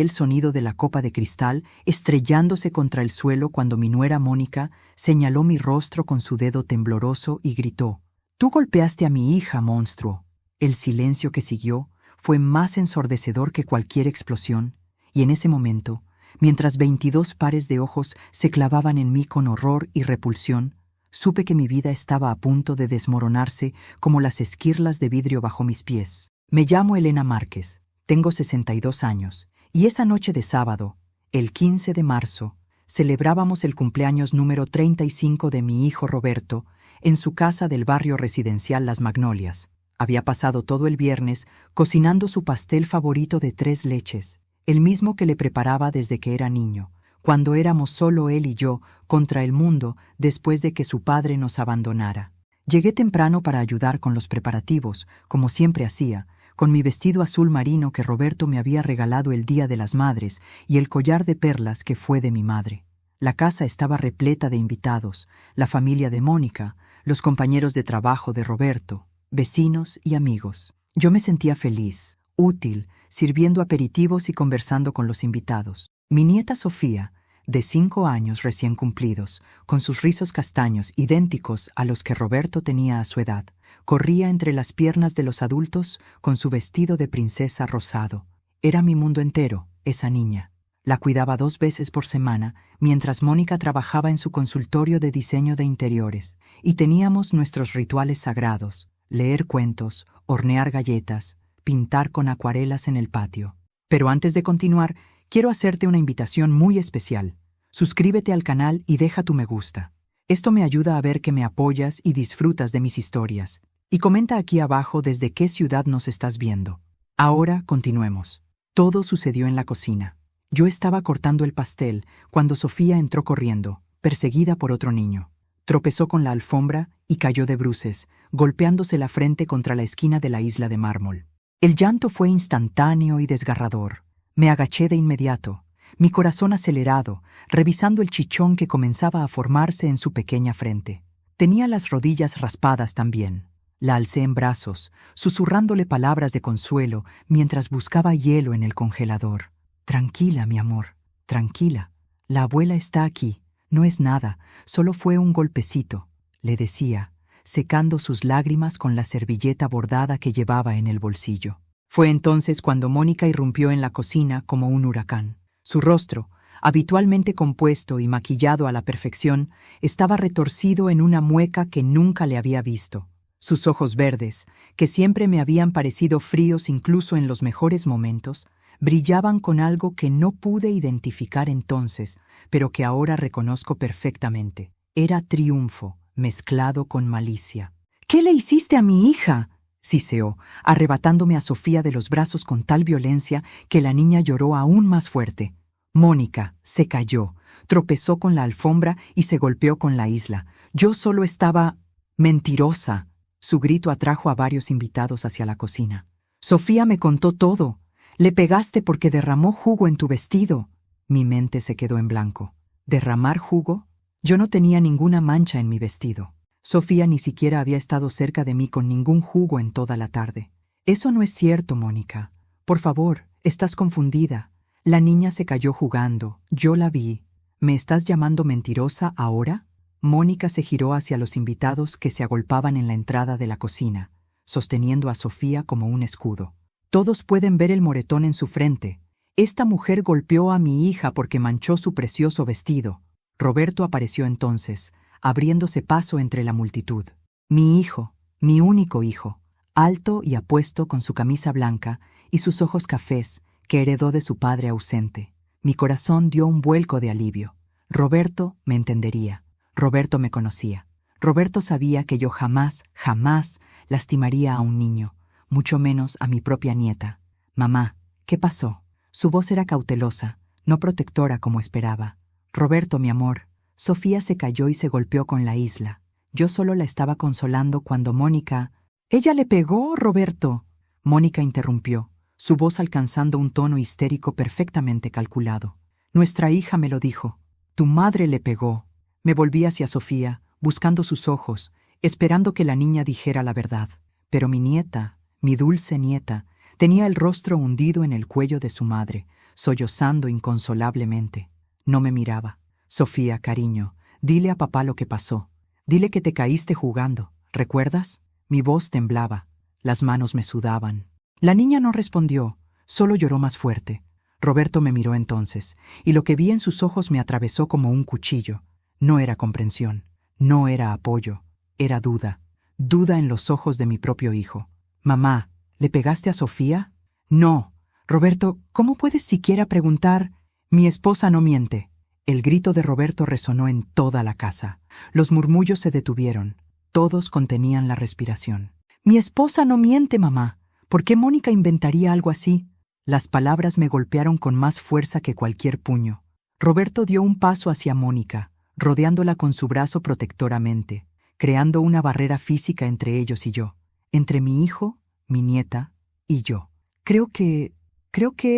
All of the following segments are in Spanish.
El sonido de la copa de cristal estrellándose contra el suelo cuando mi nuera Mónica señaló mi rostro con su dedo tembloroso y gritó: «Tú golpeaste a mi hija, monstruo». El silencio que siguió fue más ensordecedor que cualquier explosión, y en ese momento, mientras 22 pares de ojos se clavaban en mí con horror y repulsión, supe que mi vida estaba a punto de desmoronarse como las esquirlas de vidrio bajo mis pies. Me llamo Elena Márquez, tengo 62 años, y esa noche de sábado, el 15 de marzo, celebrábamos el cumpleaños número 35 de mi hijo Roberto en su casa del barrio residencial Las Magnolias. Había pasado todo el viernes cocinando su pastel favorito de 3 leches, el mismo que le preparaba desde que era niño, cuando éramos solo él y yo contra el mundo después de que su padre nos abandonara. Llegué temprano para ayudar con los preparativos, como siempre hacía, con mi vestido azul marino que Roberto me había regalado el Día de las Madres y el collar de perlas que fue de mi madre. La casa estaba repleta de invitados, la familia de Mónica, los compañeros de trabajo de Roberto, vecinos y amigos. Yo me sentía feliz, útil, sirviendo aperitivos y conversando con los invitados. Mi nieta Sofía, de 5 años recién cumplidos, con sus rizos castaños idénticos a los que Roberto tenía a su edad, corría entre las piernas de los adultos con su vestido de princesa rosado. Era mi mundo entero, esa niña. La cuidaba 2 veces por semana, mientras Mónica trabajaba en su consultorio de diseño de interiores, y teníamos nuestros rituales sagrados: leer cuentos, hornear galletas, pintar con acuarelas en el patio. Pero antes de continuar, quiero hacerte una invitación muy especial. Suscríbete al canal y deja tu me gusta. Esto me ayuda a ver que me apoyas y disfrutas de mis historias. Y comenta aquí abajo desde qué ciudad nos estás viendo. Ahora continuemos. Todo sucedió en la cocina. Yo estaba cortando el pastel cuando Sofía entró corriendo, perseguida por otro niño. Tropezó con la alfombra y cayó de bruces, golpeándose la frente contra la esquina de la isla de mármol. El llanto fue instantáneo y desgarrador. Me agaché de inmediato, mi corazón acelerado, revisando el chichón que comenzaba a formarse en su pequeña frente. Tenía las rodillas raspadas también. La alcé en brazos, susurrándole palabras de consuelo mientras buscaba hielo en el congelador. «Tranquila, mi amor, tranquila. La abuela está aquí. No es nada, solo fue un golpecito», le decía, secando sus lágrimas con la servilleta bordada que llevaba en el bolsillo. Fue entonces cuando Mónica irrumpió en la cocina como un huracán. Su rostro, habitualmente compuesto y maquillado a la perfección, estaba retorcido en una mueca que nunca le había visto. Sus ojos verdes, que siempre me habían parecido fríos incluso en los mejores momentos, brillaban con algo que no pude identificar entonces, pero que ahora reconozco perfectamente. Era triunfo, mezclado con malicia. «¿Qué le hiciste a mi hija?», siseó, arrebatándome a Sofía de los brazos con tal violencia que la niña lloró aún más fuerte. Mónica se cayó, tropezó con la alfombra y se golpeó con la isla. Yo solo estaba... «¡Mentirosa!». Su grito atrajo a varios invitados hacia la cocina. «Sofía me contó todo. Le pegaste porque derramó jugo en tu vestido». Mi mente se quedó en blanco. ¿Derramar jugo? Yo no tenía ninguna mancha en mi vestido. Sofía ni siquiera había estado cerca de mí con ningún jugo en toda la tarde. «Eso no es cierto, Mónica. Por favor, estás confundida. La niña se cayó jugando. Yo la vi. ¿Me estás llamando mentirosa ahora?». Mónica se giró hacia los invitados que se agolpaban en la entrada de la cocina, sosteniendo a Sofía como un escudo. «Todos pueden ver el moretón en su frente. Esta mujer golpeó a mi hija porque manchó su precioso vestido». Roberto apareció entonces, abriéndose paso entre la multitud. Mi hijo, mi único hijo, alto y apuesto con su camisa blanca y sus ojos cafés que heredó de su padre ausente. Mi corazón dio un vuelco de alivio. Roberto me entendería. Roberto me conocía. Roberto sabía que yo jamás, jamás lastimaría a un niño, mucho menos a mi propia nieta. «Mamá, ¿qué pasó?». Su voz era cautelosa, no protectora como esperaba. «Roberto, mi amor, Sofía se cayó y se golpeó con la isla. Yo solo la estaba consolando cuando Mónica...». «¡Ella le pegó, Roberto!». Mónica interrumpió, su voz alcanzando un tono histérico perfectamente calculado. «Nuestra hija me lo dijo. Tu madre le pegó». Me volví hacia Sofía, buscando sus ojos, esperando que la niña dijera la verdad. Pero mi nieta, mi dulce nieta, tenía el rostro hundido en el cuello de su madre, sollozando inconsolablemente. No me miraba. Sofía, cariño, dile a papá lo que pasó. Dile que te caíste jugando. ¿Recuerdas? Mi voz temblaba. Las manos me sudaban. La niña no respondió, solo lloró más fuerte. Roberto me miró entonces, y lo que vi en sus ojos me atravesó como un cuchillo. No era comprensión, no era apoyo, era duda. Duda en los ojos de mi propio hijo. Mamá, ¿le pegaste a Sofía? No. Roberto, ¿cómo puedes siquiera preguntar? Mi esposa no miente. El grito de Roberto resonó en toda la casa. Los murmullos se detuvieron. Todos contenían la respiración. Mi esposa no miente, mamá. ¿Por qué Mónica inventaría algo así? Las palabras me golpearon con más fuerza que cualquier puño. Roberto dio un paso hacia Mónica, rodeándola con su brazo protectoramente, creando una barrera física entre ellos y yo, entre mi hijo, mi nieta y yo. Creo que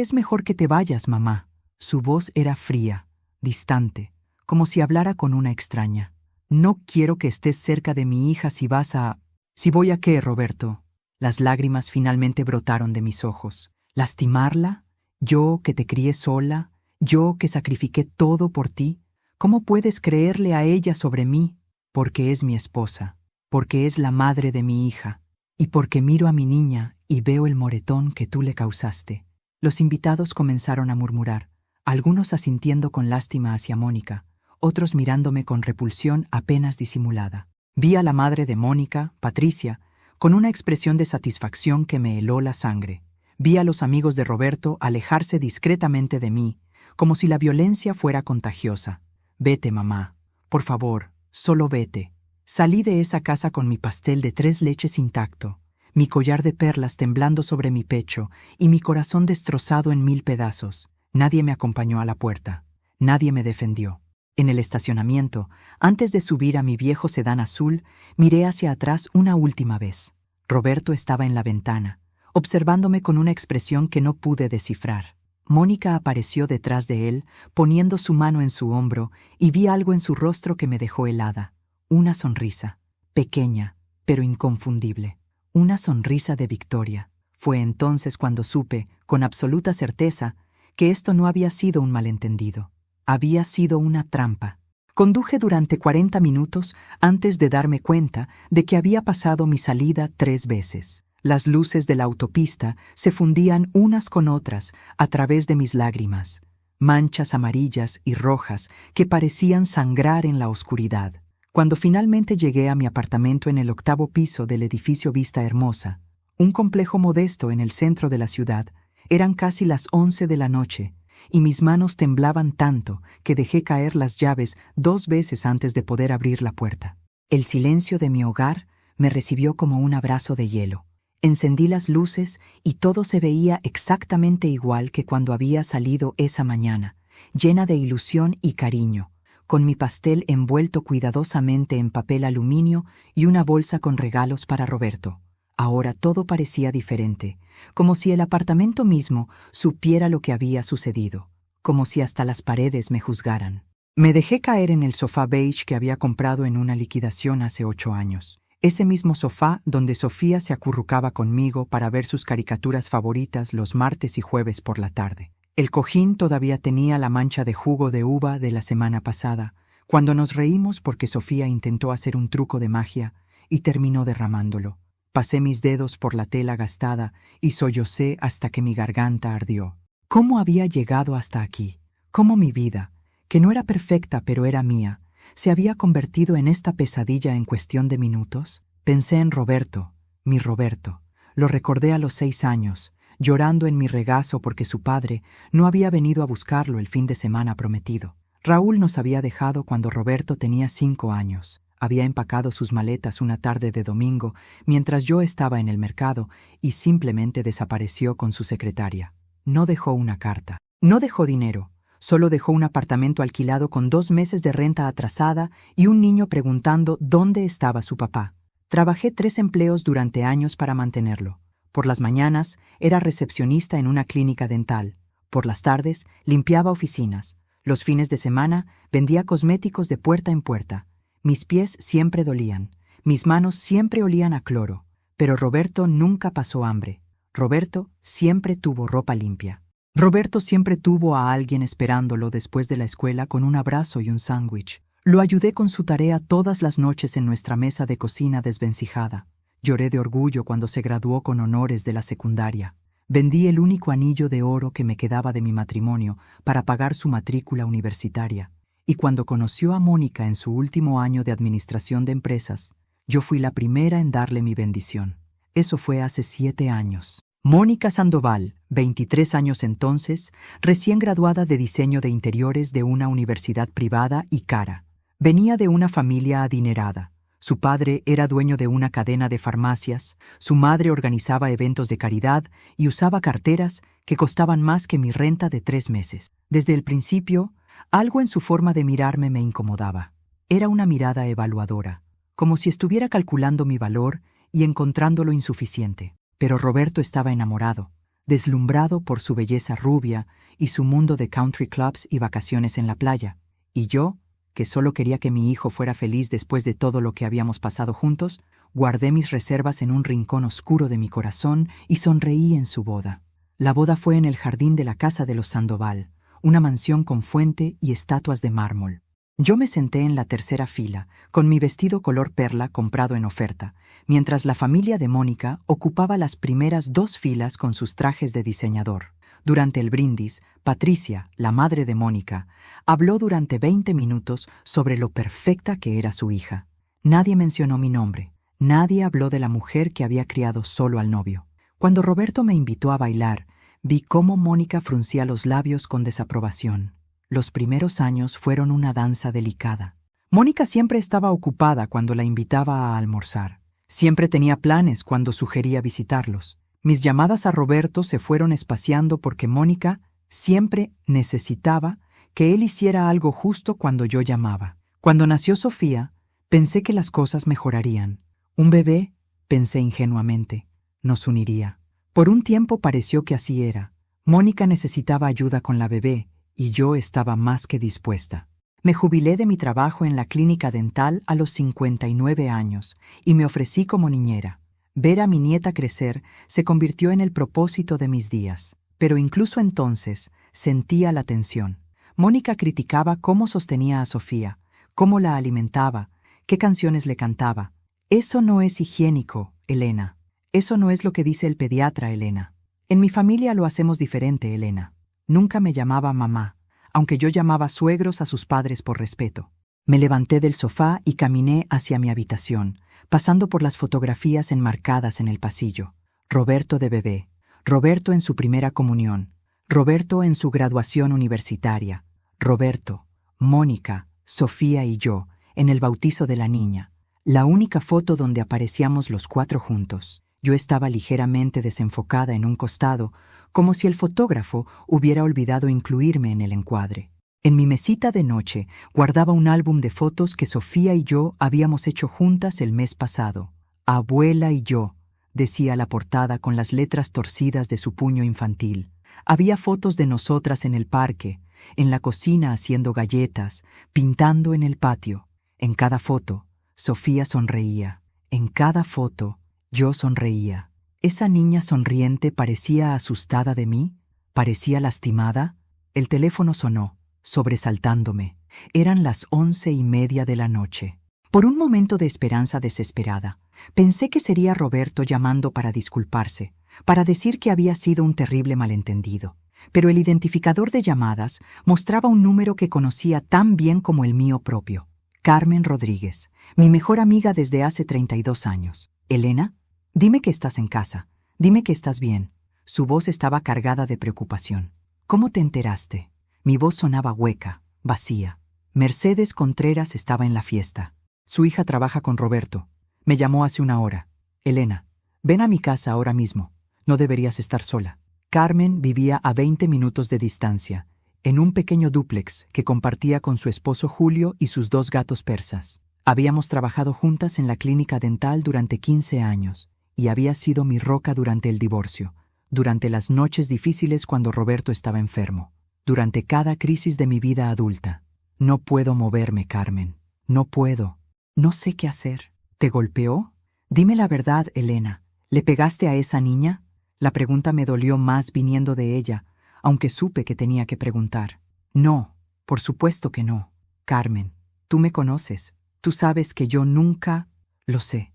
es mejor que te vayas, mamá. Su voz era fría, distante, como si hablara con una extraña. No quiero que estés cerca de mi hija si vas a... ¿Si voy a qué, Roberto? Las lágrimas finalmente brotaron de mis ojos. ¿Lastimarla? ¿Yo que te crié sola? ¿Yo que sacrifiqué todo por ti? ¿Cómo puedes creerle a ella sobre mí? Porque es mi esposa, porque es la madre de mi hija, y porque miro a mi niña y veo el moretón que tú le causaste. Los invitados comenzaron a murmurar, algunos asintiendo con lástima hacia Mónica, otros mirándome con repulsión apenas disimulada. Vi a la madre de Mónica, Patricia, con una expresión de satisfacción que me heló la sangre. Vi a los amigos de Roberto alejarse discretamente de mí, como si la violencia fuera contagiosa. Vete, mamá. Por favor, solo vete. Salí de esa casa con mi pastel de 3 leches intacto, mi collar de perlas temblando sobre mi pecho y mi corazón destrozado en 1000 pedazos. Nadie me acompañó a la puerta. Nadie me defendió. En el estacionamiento, antes de subir a mi viejo sedán azul, miré hacia atrás una última vez. Roberto estaba en la ventana, observándome con una expresión que no pude descifrar. Mónica apareció detrás de él, poniendo su mano en su hombro, y vi algo en su rostro que me dejó helada. Una sonrisa, pequeña, pero inconfundible. Una sonrisa de victoria. Fue entonces cuando supe, con absoluta certeza, que esto no había sido un malentendido. Había sido una trampa. Conduje durante 40 minutos antes de darme cuenta de que había pasado mi salida 3 veces. Las luces de la autopista se fundían unas con otras a través de mis lágrimas, manchas amarillas y rojas que parecían sangrar en la oscuridad. Cuando finalmente llegué a mi apartamento en el 8º piso del edificio Vista Hermosa, un complejo modesto en el centro de la ciudad, eran casi las 11 de la noche, y mis manos temblaban tanto que dejé caer las llaves 2 veces antes de poder abrir la puerta. El silencio de mi hogar me recibió como un abrazo de hielo. Encendí las luces y todo se veía exactamente igual que cuando había salido esa mañana, llena de ilusión y cariño, con mi pastel envuelto cuidadosamente en papel aluminio y una bolsa con regalos para Roberto. Ahora todo parecía diferente, como si el apartamento mismo supiera lo que había sucedido, como si hasta las paredes me juzgaran. Me dejé caer en el sofá beige que había comprado en una liquidación hace 8 años. Ese mismo sofá donde Sofía se acurrucaba conmigo para ver sus caricaturas favoritas los martes y jueves por la tarde. El cojín todavía tenía la mancha de jugo de uva de la semana pasada, cuando nos reímos porque Sofía intentó hacer un truco de magia y terminó derramándolo. Pasé mis dedos por la tela gastada y sollocé hasta que mi garganta ardió. ¿Cómo había llegado hasta aquí? ¿Cómo mi vida, que no era perfecta pero era mía, se había convertido en esta pesadilla en cuestión de minutos? Pensé en Roberto, mi Roberto. Lo recordé a los 6 años, llorando en mi regazo porque su padre no había venido a buscarlo el fin de semana prometido. Raúl nos había dejado cuando Roberto tenía 5 años. Había empacado sus maletas una tarde de domingo mientras yo estaba en el mercado y simplemente desapareció con su secretaria. No dejó una carta, no dejó dinero. Solo dejó un apartamento alquilado con 2 meses de renta atrasada y un niño preguntando dónde estaba su papá. Trabajé 3 empleos durante años para mantenerlo. Por las mañanas era recepcionista en una clínica dental. Por las tardes limpiaba oficinas. Los fines de semana vendía cosméticos de puerta en puerta. Mis pies siempre dolían. Mis manos siempre olían a cloro. Pero Roberto nunca pasó hambre. Roberto siempre tuvo ropa limpia. Roberto siempre tuvo a alguien esperándolo después de la escuela con un abrazo y un sándwich. Lo ayudé con su tarea todas las noches en nuestra mesa de cocina desvencijada. Lloré de orgullo cuando se graduó con honores de la secundaria. Vendí el único anillo de oro que me quedaba de mi matrimonio para pagar su matrícula universitaria. Y cuando conoció a Mónica en su último año de administración de empresas, yo fui la primera en darle mi bendición. Eso fue hace 7 años. Mónica Sandoval, 23 años entonces, recién graduada de diseño de interiores de una universidad privada y cara. Venía de una familia adinerada. Su padre era dueño de una cadena de farmacias, su madre organizaba eventos de caridad y usaba carteras que costaban más que mi renta de 3 meses. Desde el principio, algo en su forma de mirarme me incomodaba. Era una mirada evaluadora, como si estuviera calculando mi valor y encontrándolo insuficiente. Pero Roberto estaba enamorado, deslumbrado por su belleza rubia y su mundo de country clubs y vacaciones en la playa. Y yo, que solo quería que mi hijo fuera feliz después de todo lo que habíamos pasado juntos, guardé mis reservas en un rincón oscuro de mi corazón y sonreí en su boda. La boda fue en el jardín de la casa de los Sandoval, una mansión con fuente y estatuas de mármol. Yo me senté en la tercera fila, con mi vestido color perla comprado en oferta, mientras la familia de Mónica ocupaba las primeras 2 filas con sus trajes de diseñador. Durante el brindis, Patricia, la madre de Mónica, habló durante 20 minutos sobre lo perfecta que era su hija. Nadie mencionó mi nombre, nadie habló de la mujer que había criado solo al novio. Cuando Roberto me invitó a bailar, vi cómo Mónica fruncía los labios con desaprobación. Los primeros años fueron una danza delicada. Mónica siempre estaba ocupada cuando la invitaba a almorzar. Siempre tenía planes cuando sugería visitarlos. Mis llamadas a Roberto se fueron espaciando porque Mónica siempre necesitaba que él hiciera algo justo cuando yo llamaba. Cuando nació Sofía, pensé que las cosas mejorarían. Un bebé, pensé ingenuamente, nos uniría. Por un tiempo pareció que así era. Mónica necesitaba ayuda con la bebé, y yo estaba más que dispuesta. Me jubilé de mi trabajo en la clínica dental a los 59 años y me ofrecí como niñera. Ver a mi nieta crecer se convirtió en el propósito de mis días, pero incluso entonces sentía la tensión. Mónica criticaba cómo sostenía a Sofía, cómo la alimentaba, qué canciones le cantaba. Eso no es higiénico, Elena. Eso no es lo que dice el pediatra, Elena. En mi familia lo hacemos diferente, Elena. Nunca me llamaba mamá, aunque yo llamaba suegros a sus padres por respeto. Me levanté del sofá y caminé hacia mi habitación, pasando por las fotografías enmarcadas en el pasillo. Roberto de bebé, Roberto en su primera comunión, Roberto en su graduación universitaria, Roberto, Mónica, Sofía y yo, en el bautizo de la niña. La única foto donde aparecíamos los 4 juntos. Yo estaba ligeramente desenfocada en un costado, como si el fotógrafo hubiera olvidado incluirme en el encuadre. En mi mesita de noche guardaba un álbum de fotos que Sofía y yo habíamos hecho juntas el mes pasado. Abuela y yo, decía la portada con las letras torcidas de su puño infantil. Había fotos de nosotras en el parque, en la cocina haciendo galletas, pintando en el patio. En cada foto, Sofía sonreía. En cada foto, yo sonreía. ¿Esa niña sonriente parecía asustada de mí? ¿Parecía lastimada? El teléfono sonó, sobresaltándome. Eran las 11:30 de la noche. Por un momento de esperanza desesperada, pensé que sería Roberto llamando para disculparse, para decir que había sido un terrible malentendido. Pero el identificador de llamadas mostraba un número que conocía tan bien como el mío propio. Carmen Rodríguez, mi mejor amiga desde hace 32 años. ¿Elena? Dime que estás en casa. Dime que estás bien. Su voz estaba cargada de preocupación. ¿Cómo te enteraste? Mi voz sonaba hueca, vacía. Mercedes Contreras estaba en la fiesta. Su hija trabaja con Roberto. Me llamó hace una hora. Elena, ven a mi casa ahora mismo. No deberías estar sola. Carmen vivía a 20 minutos de distancia, en un pequeño dúplex que compartía con su esposo Julio y sus 2 gatos persas. Habíamos trabajado juntas en la clínica dental durante 15 años. Y había sido mi roca durante el divorcio, durante las noches difíciles cuando Roberto estaba enfermo, durante cada crisis de mi vida adulta. No puedo moverme, Carmen. No puedo. No sé qué hacer. ¿Te golpeó? Dime la verdad, Elena. ¿Le pegaste a esa niña? La pregunta me dolió más viniendo de ella, aunque supe que tenía que preguntar. No, por supuesto que no. Carmen, tú me conoces. Tú sabes que yo nunca... Lo sé,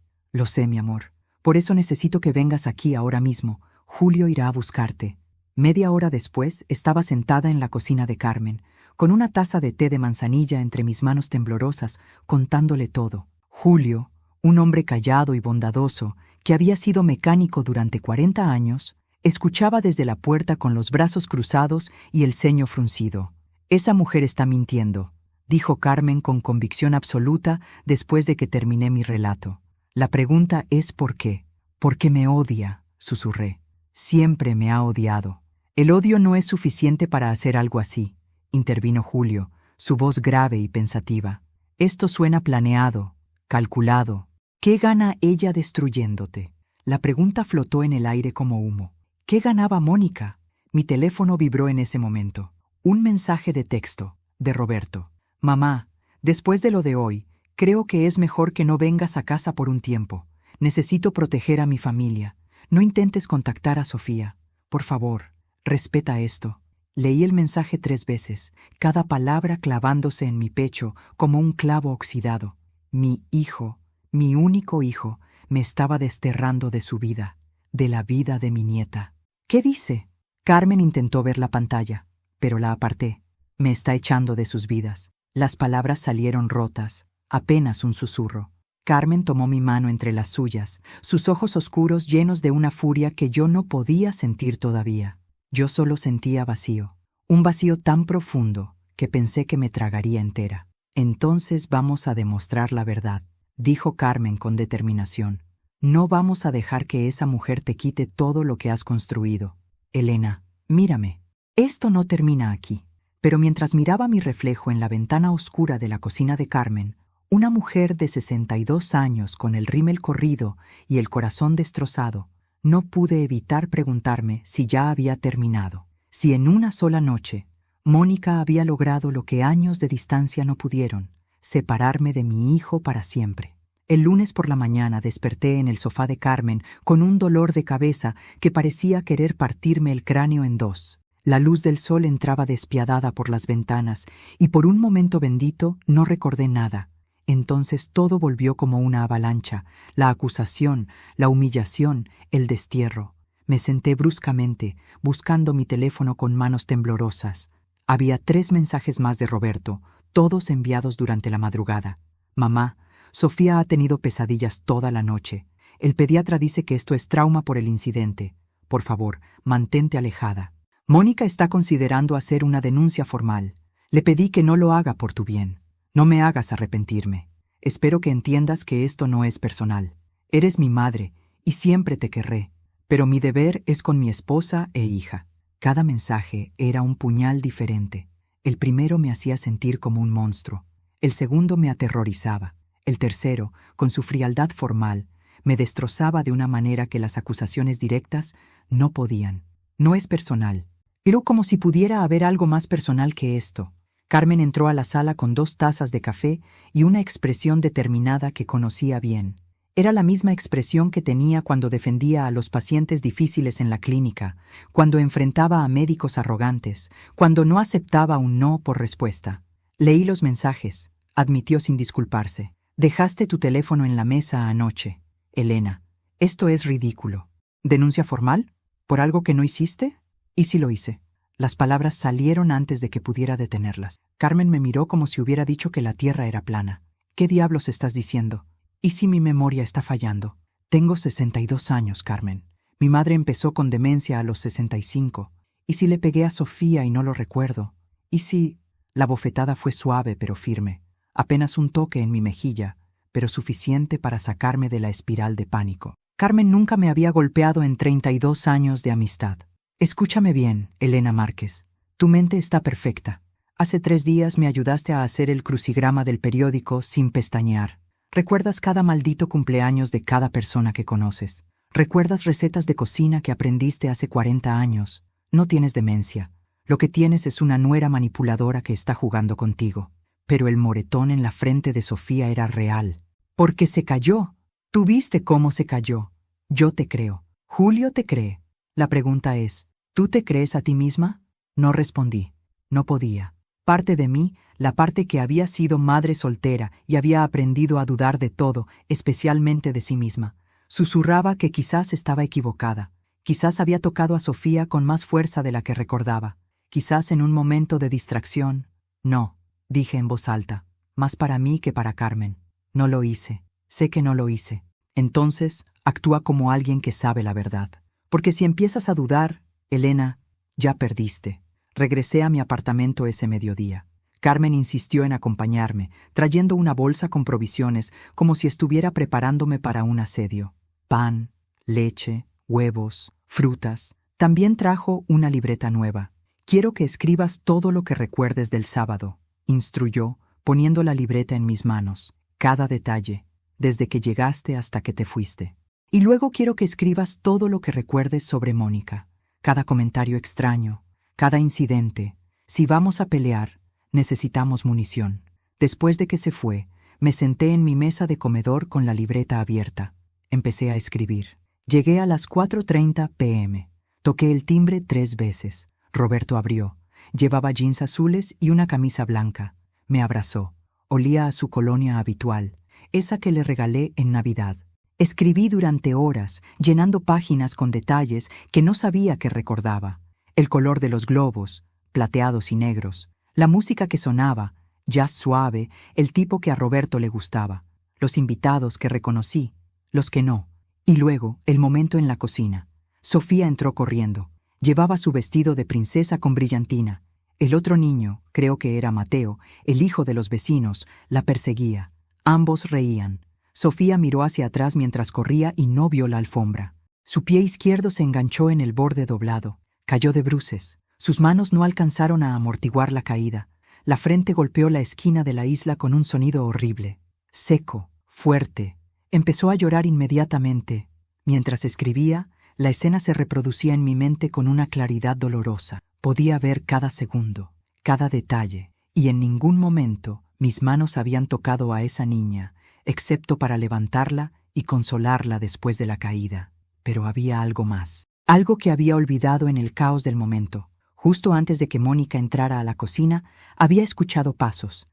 mi amor. Por eso necesito que vengas aquí ahora mismo. Julio irá a buscarte. Media hora después estaba sentada en la cocina de Carmen, con una taza de té de manzanilla entre mis manos temblorosas, contándole todo. Julio, un hombre callado y bondadoso, que había sido mecánico durante 40 años, escuchaba desde la puerta con los brazos cruzados y el ceño fruncido. «Esa mujer está mintiendo», dijo Carmen con convicción absoluta después de que terminé mi relato. «La pregunta es ¿por qué? Porque me odia», susurré. «Siempre me ha odiado». «El odio no es suficiente para hacer algo así», intervino Julio, su voz grave y pensativa. «Esto suena planeado, calculado. ¿Qué gana ella destruyéndote?» La pregunta flotó en el aire como humo. ¿Qué ganaba Mónica? Mi teléfono vibró en ese momento. Un mensaje de texto, de Roberto. «Mamá, después de lo de hoy, creo que es mejor que no vengas a casa por un tiempo. Necesito proteger a mi familia. No intentes contactar a Sofía. Por favor, respeta esto». Leí el mensaje 3 veces, cada palabra clavándose en mi pecho como un clavo oxidado. Mi hijo, mi único hijo, me estaba desterrando de su vida, de la vida de mi nieta. «¿Qué dice?» Carmen intentó ver la pantalla, pero la aparté. «Me está echando de sus vidas». Las palabras salieron rotas, apenas un susurro. Carmen tomó mi mano entre las suyas, sus ojos oscuros llenos de una furia que yo no podía sentir todavía. Yo solo sentía vacío, un vacío tan profundo que pensé que me tragaría entera. «Entonces vamos a demostrar la verdad», dijo Carmen con determinación. «No vamos a dejar que esa mujer te quite todo lo que has construido. Elena, mírame. Esto no termina aquí». Pero mientras miraba mi reflejo en la ventana oscura de la cocina de Carmen, una mujer de 62 años con el rímel corrido y el corazón destrozado, no pude evitar preguntarme si ya había terminado, si en una sola noche Mónica había logrado lo que años de distancia no pudieron, separarme de mi hijo para siempre. El lunes por la mañana desperté en el sofá de Carmen con un dolor de cabeza que parecía querer partirme el cráneo en dos. La luz del sol entraba despiadada por las ventanas y por un momento bendito no recordé nada. Entonces todo volvió como una avalancha, la acusación, la humillación, el destierro. Me senté bruscamente, buscando mi teléfono con manos temblorosas. Había 3 mensajes más de Roberto, todos enviados durante la madrugada. «Mamá, Sofía ha tenido pesadillas toda la noche. El pediatra dice que esto es trauma por el incidente. Por favor, mantente alejada. Mónica está considerando hacer una denuncia formal. Le pedí que no lo haga por tu bien. No me hagas arrepentirme. Espero que entiendas que esto no es personal. Eres mi madre y siempre te querré, pero mi deber es con mi esposa e hija». Cada mensaje era un puñal diferente. El primero me hacía sentir como un monstruo. El segundo me aterrorizaba. El tercero, con su frialdad formal, me destrozaba de una manera que las acusaciones directas no podían. «No es personal». Pero como si pudiera haber algo más personal que esto. Carmen entró a la sala con 2 tazas de café y una expresión determinada que conocía bien. Era la misma expresión que tenía cuando defendía a los pacientes difíciles en la clínica, cuando enfrentaba a médicos arrogantes, cuando no aceptaba un no por respuesta. Leí los mensajes, admitió sin disculparse. «Dejaste tu teléfono en la mesa anoche, Elena. Esto es ridículo. ¿Denuncia formal? ¿Por algo que no hiciste?» «¿Y si lo hice?» Las palabras salieron antes de que pudiera detenerlas. Carmen me miró como si hubiera dicho que la tierra era plana. «¿Qué diablos estás diciendo? ¿Y si mi memoria está fallando?» «Tengo 62 años, Carmen. Mi madre empezó con demencia a los 65. ¿Y si le pegué a Sofía y no lo recuerdo? ¿Y si...?» La bofetada fue suave pero firme. Apenas un toque en mi mejilla, pero suficiente para sacarme de la espiral de pánico. Carmen nunca me había golpeado en 32 años de amistad. «Escúchame bien, Elena Márquez. Tu mente está perfecta. Hace 3 días me ayudaste a hacer el crucigrama del periódico sin pestañear. Recuerdas cada maldito cumpleaños de cada persona que conoces. Recuerdas recetas de cocina que aprendiste hace 40 años. No tienes demencia. Lo que tienes es una nuera manipuladora que está jugando contigo». Pero el moretón en la frente de Sofía era real. «Porque se cayó. Tú viste cómo se cayó. Yo te creo. Julio te cree. La pregunta es, ¿tú te crees a ti misma?» No respondí. No podía. Parte de mí, la parte que había sido madre soltera y había aprendido a dudar de todo, especialmente de sí misma, susurraba que quizás estaba equivocada. Quizás había tocado a Sofía con más fuerza de la que recordaba. Quizás en un momento de distracción. No, dije en voz alta, más para mí que para Carmen. No lo hice. Sé que no lo hice. Entonces, actúa como alguien que sabe la verdad. Porque si empiezas a dudar, Elena, ya perdiste. Regresé a mi apartamento ese mediodía. Carmen insistió en acompañarme, trayendo una bolsa con provisiones, como si estuviera preparándome para un asedio. Pan, leche, huevos, frutas. También trajo una libreta nueva. Quiero que escribas todo lo que recuerdes del sábado, instruyó, poniendo la libreta en mis manos. Cada detalle, desde que llegaste hasta que te fuiste. Y luego quiero que escribas todo lo que recuerdes sobre Mónica. Cada comentario extraño, cada incidente. Si vamos a pelear, necesitamos munición. Después de que se fue, me senté en mi mesa de comedor con la libreta abierta. Empecé a escribir. Llegué a las 4:30 p.m. Toqué el timbre 3 veces. Roberto abrió. Llevaba jeans azules y una camisa blanca. Me abrazó. Olía a su colonia habitual, esa que le regalé en Navidad. Escribí durante horas, llenando páginas con detalles que no sabía que recordaba. El color de los globos, plateados y negros. La música que sonaba, jazz suave, el tipo que a Roberto le gustaba. Los invitados que reconocí, los que no. Y luego, el momento en la cocina. Sofía entró corriendo. Llevaba su vestido de princesa con brillantina. El otro niño, creo que era Mateo, el hijo de los vecinos, la perseguía. Ambos reían. Sofía miró hacia atrás mientras corría y no vio la alfombra. Su pie izquierdo se enganchó en el borde doblado. Cayó de bruces. Sus manos no alcanzaron a amortiguar la caída. La frente golpeó la esquina de la isla con un sonido horrible. Seco, fuerte. Empezó a llorar inmediatamente. Mientras escribía, la escena se reproducía en mi mente con una claridad dolorosa. Podía ver cada segundo, cada detalle, y en ningún momento mis manos habían tocado a esa niña, excepto para levantarla y consolarla después de la caída. Pero había algo más, algo que había olvidado en el caos del momento. Justo antes de que Mónica entrara a la cocina, había escuchado pasos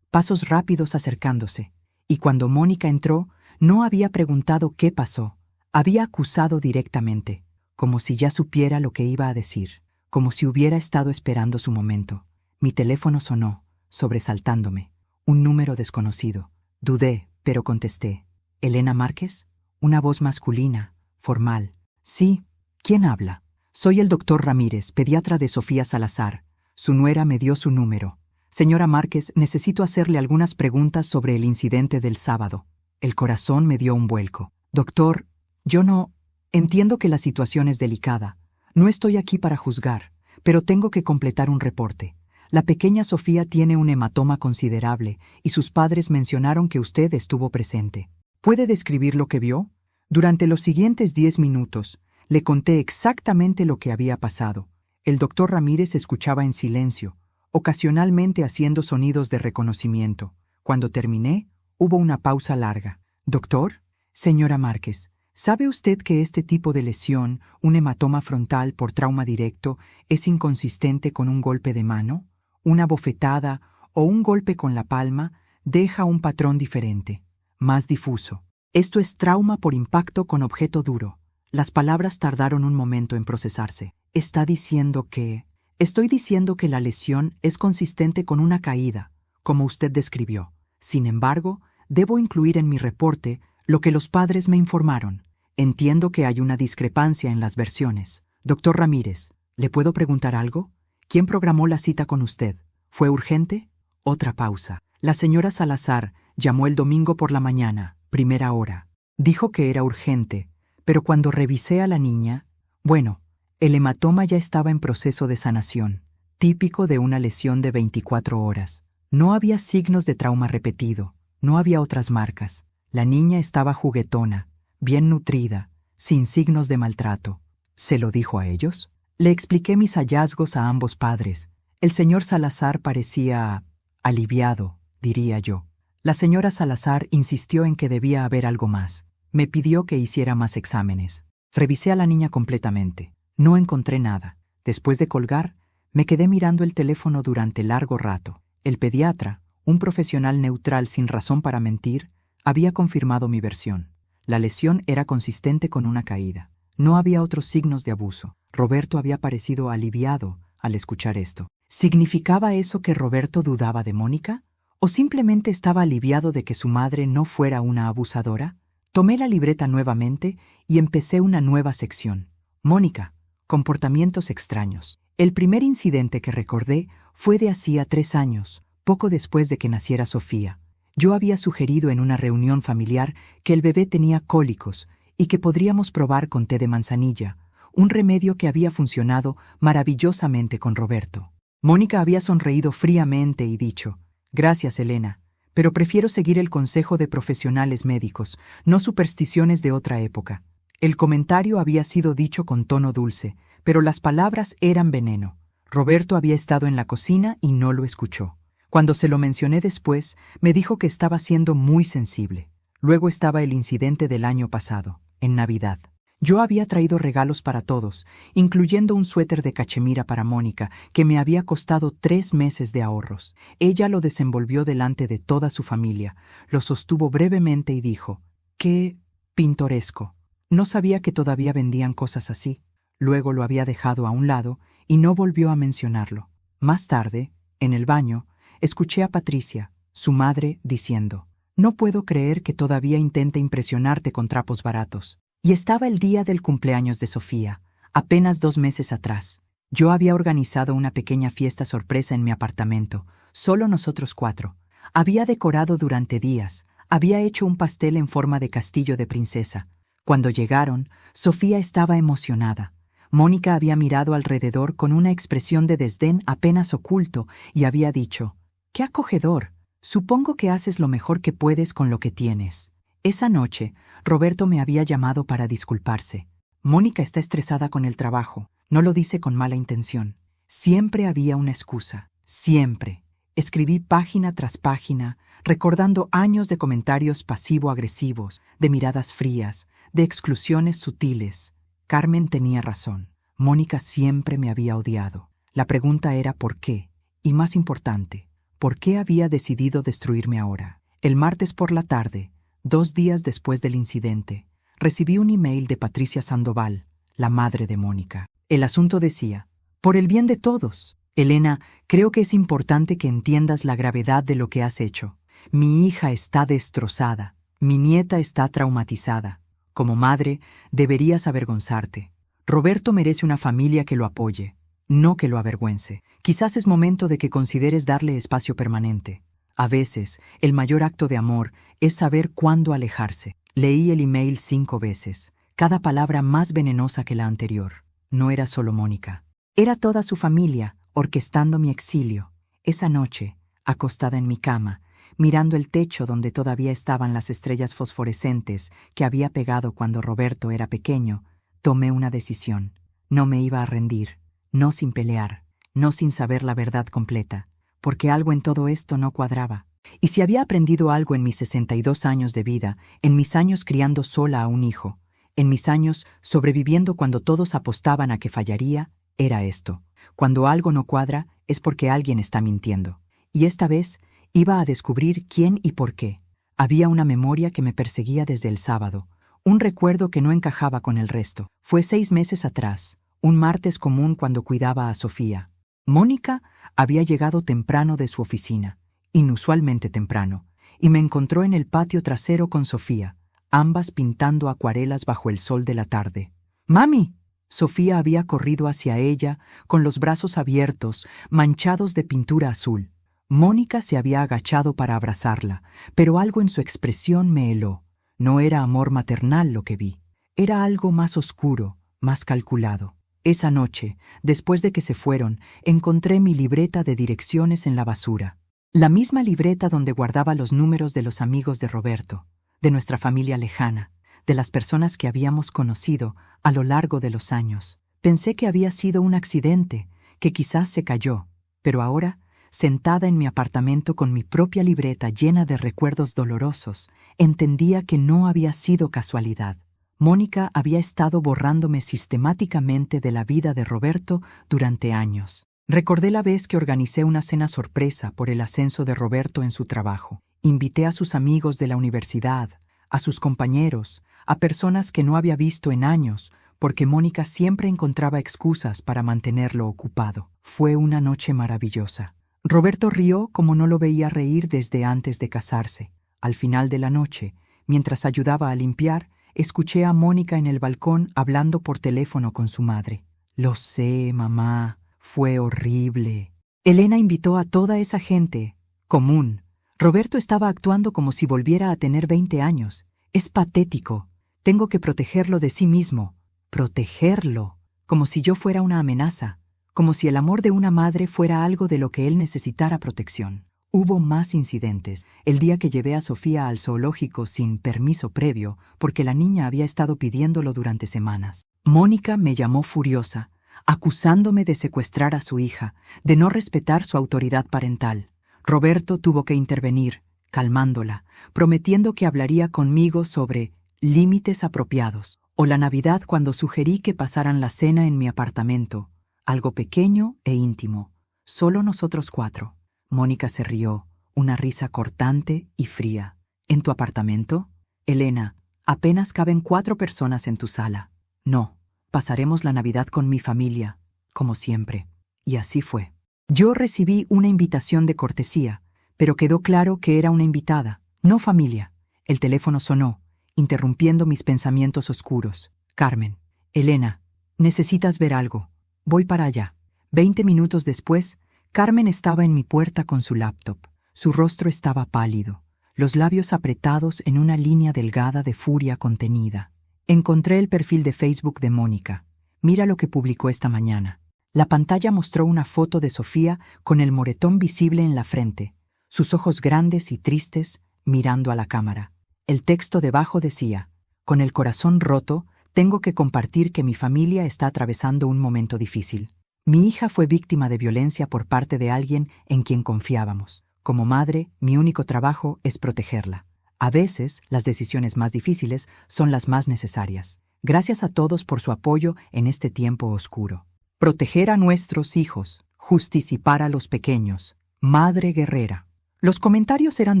rápidos acercándose, y cuando Mónica entró, no había preguntado qué pasó, había acusado directamente, como si ya supiera lo que iba a decir, como si hubiera estado esperando su momento. Mi teléfono sonó, sobresaltándome. Un número desconocido. Dudé, pero contesté. ¿Elena Márquez? Una voz masculina, formal. Sí, ¿quién habla? Soy el doctor Ramírez, pediatra de Sofía Salazar. Su nuera me dio su número. Señora Márquez, necesito hacerle algunas preguntas sobre el incidente del sábado. El corazón me dio un vuelco. Doctor, yo no... Entiendo que la situación es delicada. No estoy aquí para juzgar, pero tengo que completar un reporte. La pequeña Sofía tiene un hematoma considerable y sus padres mencionaron que usted estuvo presente. ¿Puede describir lo que vio? Durante los siguientes 10 minutos, le conté exactamente lo que había pasado. El doctor Ramírez escuchaba en silencio, ocasionalmente haciendo sonidos de reconocimiento. Cuando terminé, hubo una pausa larga. ¿Doctor? Señora Márquez, ¿sabe usted que este tipo de lesión, un hematoma frontal por trauma directo, es inconsistente con un golpe de mano? Una bofetada o un golpe con la palma deja un patrón diferente, más difuso. Esto es trauma por impacto con objeto duro. Las palabras tardaron un momento en procesarse. Está diciendo que... Estoy diciendo que la lesión es consistente con una caída, como usted describió. Sin embargo, debo incluir en mi reporte lo que los padres me informaron. Entiendo que hay una discrepancia en las versiones. Doctor Ramírez, ¿le puedo preguntar algo? ¿Quién programó la cita con usted? ¿Fue urgente? Otra pausa. La señora Salazar llamó el domingo por la mañana, primera hora. Dijo que era urgente, pero cuando revisé a la niña, bueno, el hematoma ya estaba en proceso de sanación, típico de una lesión de 24 horas. No había signos de trauma repetido, no había otras marcas. La niña estaba juguetona, bien nutrida, sin signos de maltrato. ¿Se lo dijo a ellos? Le expliqué mis hallazgos a ambos padres. El señor Salazar parecía aliviado, diría yo. La señora Salazar insistió en que debía haber algo más. Me pidió que hiciera más exámenes. Revisé a la niña completamente. No encontré nada. Después de colgar, Me quedé mirando el teléfono durante largo rato. El pediatra, un profesional neutral sin razón para mentir, había confirmado mi versión. La lesión era consistente con una caída. No había otros signos de abuso. Roberto había parecido aliviado al escuchar esto. ¿Significaba eso que Roberto dudaba de Mónica? ¿O simplemente estaba aliviado de que su madre no fuera una abusadora? Tomé la libreta nuevamente y empecé una nueva sección. Mónica, comportamientos extraños. El primer incidente que recordé fue de hacía 3 años, poco después de que naciera Sofía. Yo había sugerido en una reunión familiar que el bebé tenía cólicos y que podríamos probar con té de manzanilla, un remedio que había funcionado maravillosamente con Roberto. Mónica había sonreído fríamente y dicho: «Gracias, Elena, pero prefiero seguir el consejo de profesionales médicos, no supersticiones de otra época». El comentario había sido dicho con tono dulce, pero las palabras eran veneno. Roberto había estado en la cocina y no lo escuchó. Cuando se lo mencioné después, me dijo que estaba siendo muy sensible. Luego estaba el incidente del año pasado, en Navidad. Yo había traído regalos para todos, incluyendo un suéter de cachemira para Mónica, que me había costado 3 meses de ahorros. Ella lo desenvolvió delante de toda su familia, lo sostuvo brevemente y dijo: «¡Qué pintoresco!». No sabía que todavía vendían cosas así. Luego lo había dejado a un lado y no volvió a mencionarlo. Más tarde, en el baño, escuché a Patricia, su madre, diciendo: «No puedo creer que todavía intente impresionarte con trapos baratos». Y estaba el día del cumpleaños de Sofía, apenas 2 meses atrás. Yo había organizado una pequeña fiesta sorpresa en mi apartamento, solo nosotros 4. Había decorado durante días, había hecho un pastel en forma de castillo de princesa. Cuando llegaron, Sofía estaba emocionada. Mónica había mirado alrededor con una expresión de desdén apenas oculto y había dicho: «¡Qué acogedor! Supongo que haces lo mejor que puedes con lo que tienes». Esa noche, Roberto me había llamado para disculparse. «Mónica está estresada con el trabajo. No lo dice con mala intención». Siempre había una excusa. Siempre. Escribí página tras página, recordando años de comentarios pasivo-agresivos, de miradas frías, de exclusiones sutiles. Carmen tenía razón. Mónica siempre me había odiado. La pregunta era ¿por qué? Y más importante, ¿por qué había decidido destruirme ahora? El martes por la tarde, 2 días después del incidente, recibí un email de Patricia Sandoval, la madre de Mónica. El asunto decía: «Por el bien de todos, Elena, creo que es importante que entiendas la gravedad de lo que has hecho. Mi hija está destrozada. Mi nieta está traumatizada. Como madre, deberías avergonzarte. Roberto merece una familia que lo apoye, no que lo avergüence. Quizás es momento de que consideres darle espacio permanente. A veces, el mayor acto de amor es saber cuándo alejarse». Leí el email 5 veces, cada palabra más venenosa que la anterior. No era solo Mónica. Era toda su familia, orquestando mi exilio. Esa noche, acostada en mi cama, mirando el techo donde todavía estaban las estrellas fosforescentes que había pegado cuando Roberto era pequeño, tomé una decisión. No me iba a rendir, no sin pelear, no sin saber la verdad completa, porque algo en todo esto no cuadraba. Y si había aprendido algo en mis 62 años de vida, en mis años criando sola a un hijo, en mis años sobreviviendo cuando todos apostaban a que fallaría, era esto: cuando algo no cuadra es porque alguien está mintiendo. Y esta vez iba a descubrir quién y por qué. Había una memoria que me perseguía desde el sábado, un recuerdo que no encajaba con el resto. Fue 6 meses atrás, un martes común cuando cuidaba a Sofía. Mónica había llegado temprano de su oficina, inusualmente temprano, y me encontró en el patio trasero con Sofía, ambas pintando acuarelas bajo el sol de la tarde. «¡Mami!». Sofía había corrido hacia ella, con los brazos abiertos, manchados de pintura azul. Mónica se había agachado para abrazarla, pero algo en su expresión me heló. No era amor maternal lo que vi. Era algo más oscuro, más calculado. Esa noche, después de que se fueron, encontré mi libreta de direcciones en la basura. La misma libreta donde guardaba los números de los amigos de Roberto, de nuestra familia lejana, de las personas que habíamos conocido a lo largo de los años. Pensé que había sido un accidente, que quizás se cayó, pero ahora, sentada en mi apartamento con mi propia libreta llena de recuerdos dolorosos, entendía que no había sido casualidad. Mónica había estado borrándome sistemáticamente de la vida de Roberto durante años. Recordé la vez que organicé una cena sorpresa por el ascenso de Roberto en su trabajo. Invité a sus amigos de la universidad, a sus compañeros, a personas que no había visto en años, porque Mónica siempre encontraba excusas para mantenerlo ocupado. Fue una noche maravillosa. Roberto rió como no lo veía reír desde antes de casarse. Al final de la noche, mientras ayudaba a limpiar, escuché a Mónica en el balcón hablando por teléfono con su madre. «Lo sé, mamá, fue horrible». Elena invitó a toda esa gente. Común. Roberto estaba actuando como si volviera a tener 20 años. Es patético. Tengo que protegerlo de sí mismo. Protegerlo. Como si yo fuera una amenaza. Como si el amor de una madre fuera algo de lo que él necesitara protección. Hubo más incidentes. El día que llevé a Sofía al zoológico sin permiso previo, porque la niña había estado pidiéndolo durante semanas. Mónica me llamó furiosa, acusándome de secuestrar a su hija, de no respetar su autoridad parental. Roberto tuvo que intervenir, calmándola, prometiendo que hablaría conmigo sobre límites apropiados. O la Navidad cuando sugerí que pasaran la cena en mi apartamento, algo pequeño e íntimo, solo nosotros 4. Mónica se rió, una risa cortante y fría. ¿En tu apartamento? Elena, apenas caben 4 personas en tu sala. No, pasaremos la Navidad con mi familia, como siempre. Y así fue. Yo recibí una invitación de cortesía, pero quedó claro que era una invitada, no familia. El teléfono sonó, interrumpiendo mis pensamientos oscuros. Carmen. Elena, necesitas ver algo. Voy para allá. 20 minutos después, Carmen estaba en mi puerta con su laptop. Su rostro estaba pálido, los labios apretados en una línea delgada de furia contenida. Encontré el perfil de Facebook de Mónica. Mira lo que publicó esta mañana. La pantalla mostró una foto de Sofía con el moretón visible en la frente, sus ojos grandes y tristes mirando a la cámara. El texto debajo decía: «Con el corazón roto, tengo que compartir que mi familia está atravesando un momento difícil. Mi hija fue víctima de violencia por parte de alguien en quien confiábamos. Como madre, mi único trabajo es protegerla. A veces, las decisiones más difíciles son las más necesarias. Gracias a todos por su apoyo en este tiempo oscuro. Proteger a nuestros hijos, justiciar a los pequeños. Madre guerrera». Los comentarios eran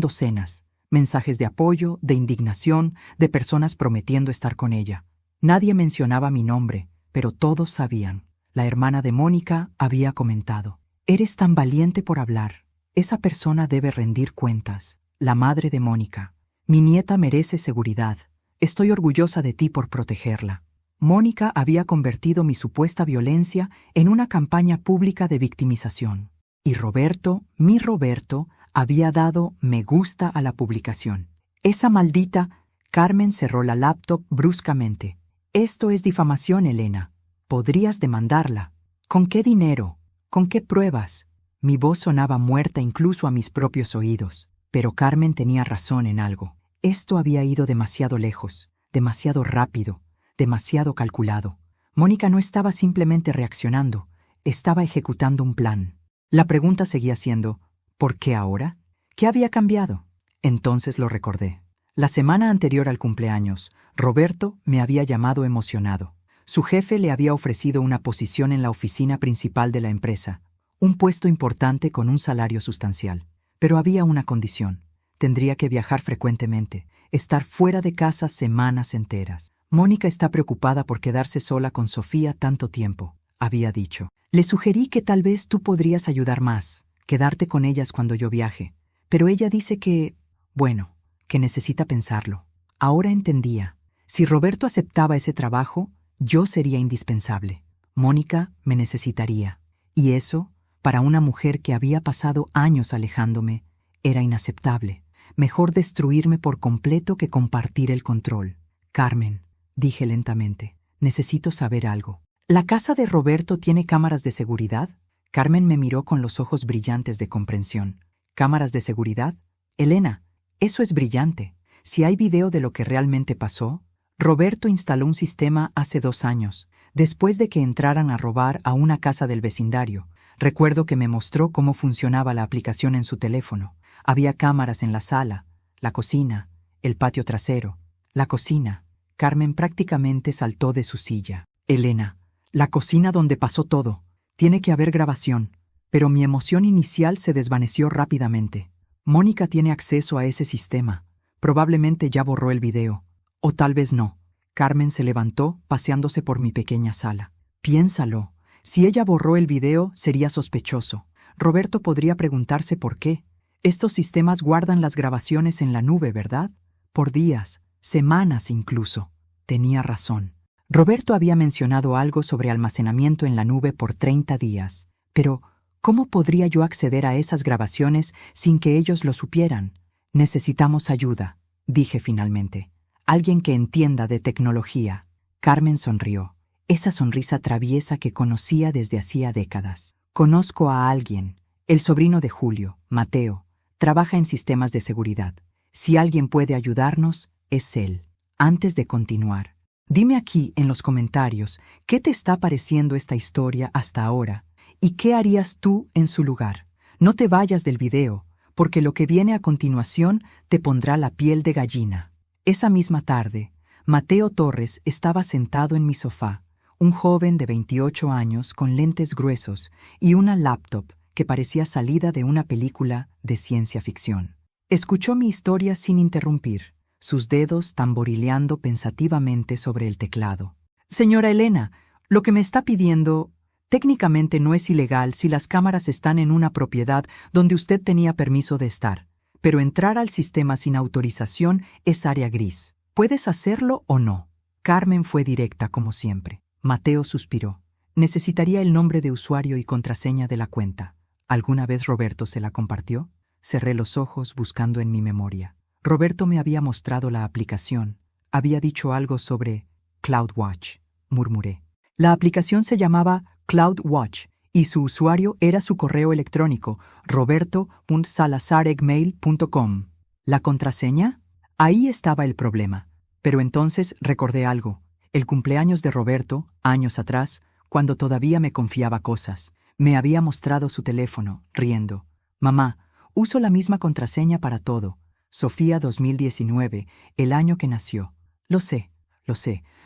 docenas, mensajes de apoyo, de indignación, de personas prometiendo estar con ella. Nadie mencionaba mi nombre, pero todos sabían. La hermana de Mónica había comentado: «Eres tan valiente por hablar. Esa persona debe rendir cuentas». La madre de Mónica: «Mi nieta merece seguridad. Estoy orgullosa de ti por protegerla». Mónica había convertido mi supuesta violencia en una campaña pública de victimización. Y Roberto, mi Roberto, había dado me gusta a la publicación. Esa maldita... Carmen cerró la laptop bruscamente. «Esto es difamación, Elena. Podrías demandarla». «¿Con qué dinero? ¿Con qué pruebas?» Mi voz sonaba muerta incluso a mis propios oídos. Pero Carmen tenía razón en algo. Esto había ido demasiado lejos, demasiado rápido, demasiado calculado. Mónica no estaba simplemente reaccionando, estaba ejecutando un plan. La pregunta seguía siendo: ¿por qué ahora? ¿Qué había cambiado? Entonces lo recordé. La semana anterior al cumpleaños, Roberto me había llamado emocionado. Su jefe le había ofrecido una posición en la oficina principal de la empresa, un puesto importante con un salario sustancial. Pero había una condición: tendría que viajar frecuentemente, estar fuera de casa semanas enteras. «Mónica está preocupada por quedarse sola con Sofía tanto tiempo», había dicho. «Le sugerí que tal vez tú podrías ayudar más, quedarte con ellas cuando yo viaje. Pero ella dice que, bueno, que necesita pensarlo». Ahora entendía. Si Roberto aceptaba ese trabajo, yo sería indispensable. Mónica me necesitaría. Y eso, para una mujer que había pasado años alejándome, era inaceptable. Mejor destruirme por completo que compartir el control. «Carmen», dije lentamente, «necesito saber algo. ¿La casa de Roberto tiene cámaras de seguridad?» Carmen me miró con los ojos brillantes de comprensión. «¿Cámaras de seguridad? Elena, eso es brillante. Si hay video de lo que realmente pasó...» Roberto instaló un sistema hace 2 años, después de que entraran a robar a una casa del vecindario. Recuerdo que me mostró cómo funcionaba la aplicación en su teléfono. Había cámaras en la sala, la cocina, el patio trasero. La cocina. Carmen prácticamente saltó de su silla. «Elena, la cocina donde pasó todo. Tiene que haber grabación. pero mi emoción inicial se desvaneció rápidamente. Mónica tiene acceso a ese sistema. Probablemente ya borró el video. O tal vez no. Carmen se levantó, paseándose por mi pequeña sala. Piénsalo. Si ella borró el video, sería sospechoso. Roberto podría preguntarse por qué. Estos sistemas guardan las grabaciones en la nube, ¿verdad? Por días, semanas incluso. Tenía razón. Roberto había mencionado algo sobre almacenamiento en la nube por 30 días. Pero, ¿cómo podría yo acceder a esas grabaciones sin que ellos lo supieran? Necesitamos ayuda, dije finalmente. Alguien que entienda de tecnología. Carmen sonrió. Esa sonrisa traviesa que conocía desde hacía décadas. Conozco a alguien, el sobrino de Julio, Mateo. Trabaja en sistemas de seguridad. Si alguien puede ayudarnos, es él. Antes de continuar, dime aquí en los comentarios qué te está pareciendo esta historia hasta ahora y qué harías tú en su lugar. No te vayas del video, porque lo que viene a continuación te pondrá la piel de gallina. Esa misma tarde, Mateo Torres estaba sentado en mi sofá, un joven de 28 años con lentes gruesos y una laptop que parecía salida de una película de ciencia ficción. Escuchó mi historia sin interrumpir, sus dedos tamborileando pensativamente sobre el teclado. Señora Elena, lo que me está pidiendo técnicamente no es ilegal si las cámaras están en una propiedad donde usted tenía permiso de estar, pero entrar al sistema sin autorización es área gris. ¿Puedes hacerlo o no? Carmen fue directa como siempre. Mateo suspiró. Necesitaría el nombre de usuario y contraseña de la cuenta. ¿Alguna vez Roberto se la compartió? Cerré los ojos buscando en mi memoria. Roberto me había mostrado la aplicación. Había dicho algo sobre CloudWatch, murmuré. La aplicación se llamaba CloudWatch y su usuario era su correo electrónico, roberto.salazar@gmail.com. ¿La contraseña? Ahí estaba el problema. Pero entonces recordé algo. El cumpleaños de Roberto, años atrás, cuando todavía me confiaba cosas. Me había mostrado su teléfono, riendo. Mamá, uso la misma contraseña para todo. Sofía 2019, el año que nació. Lo sé,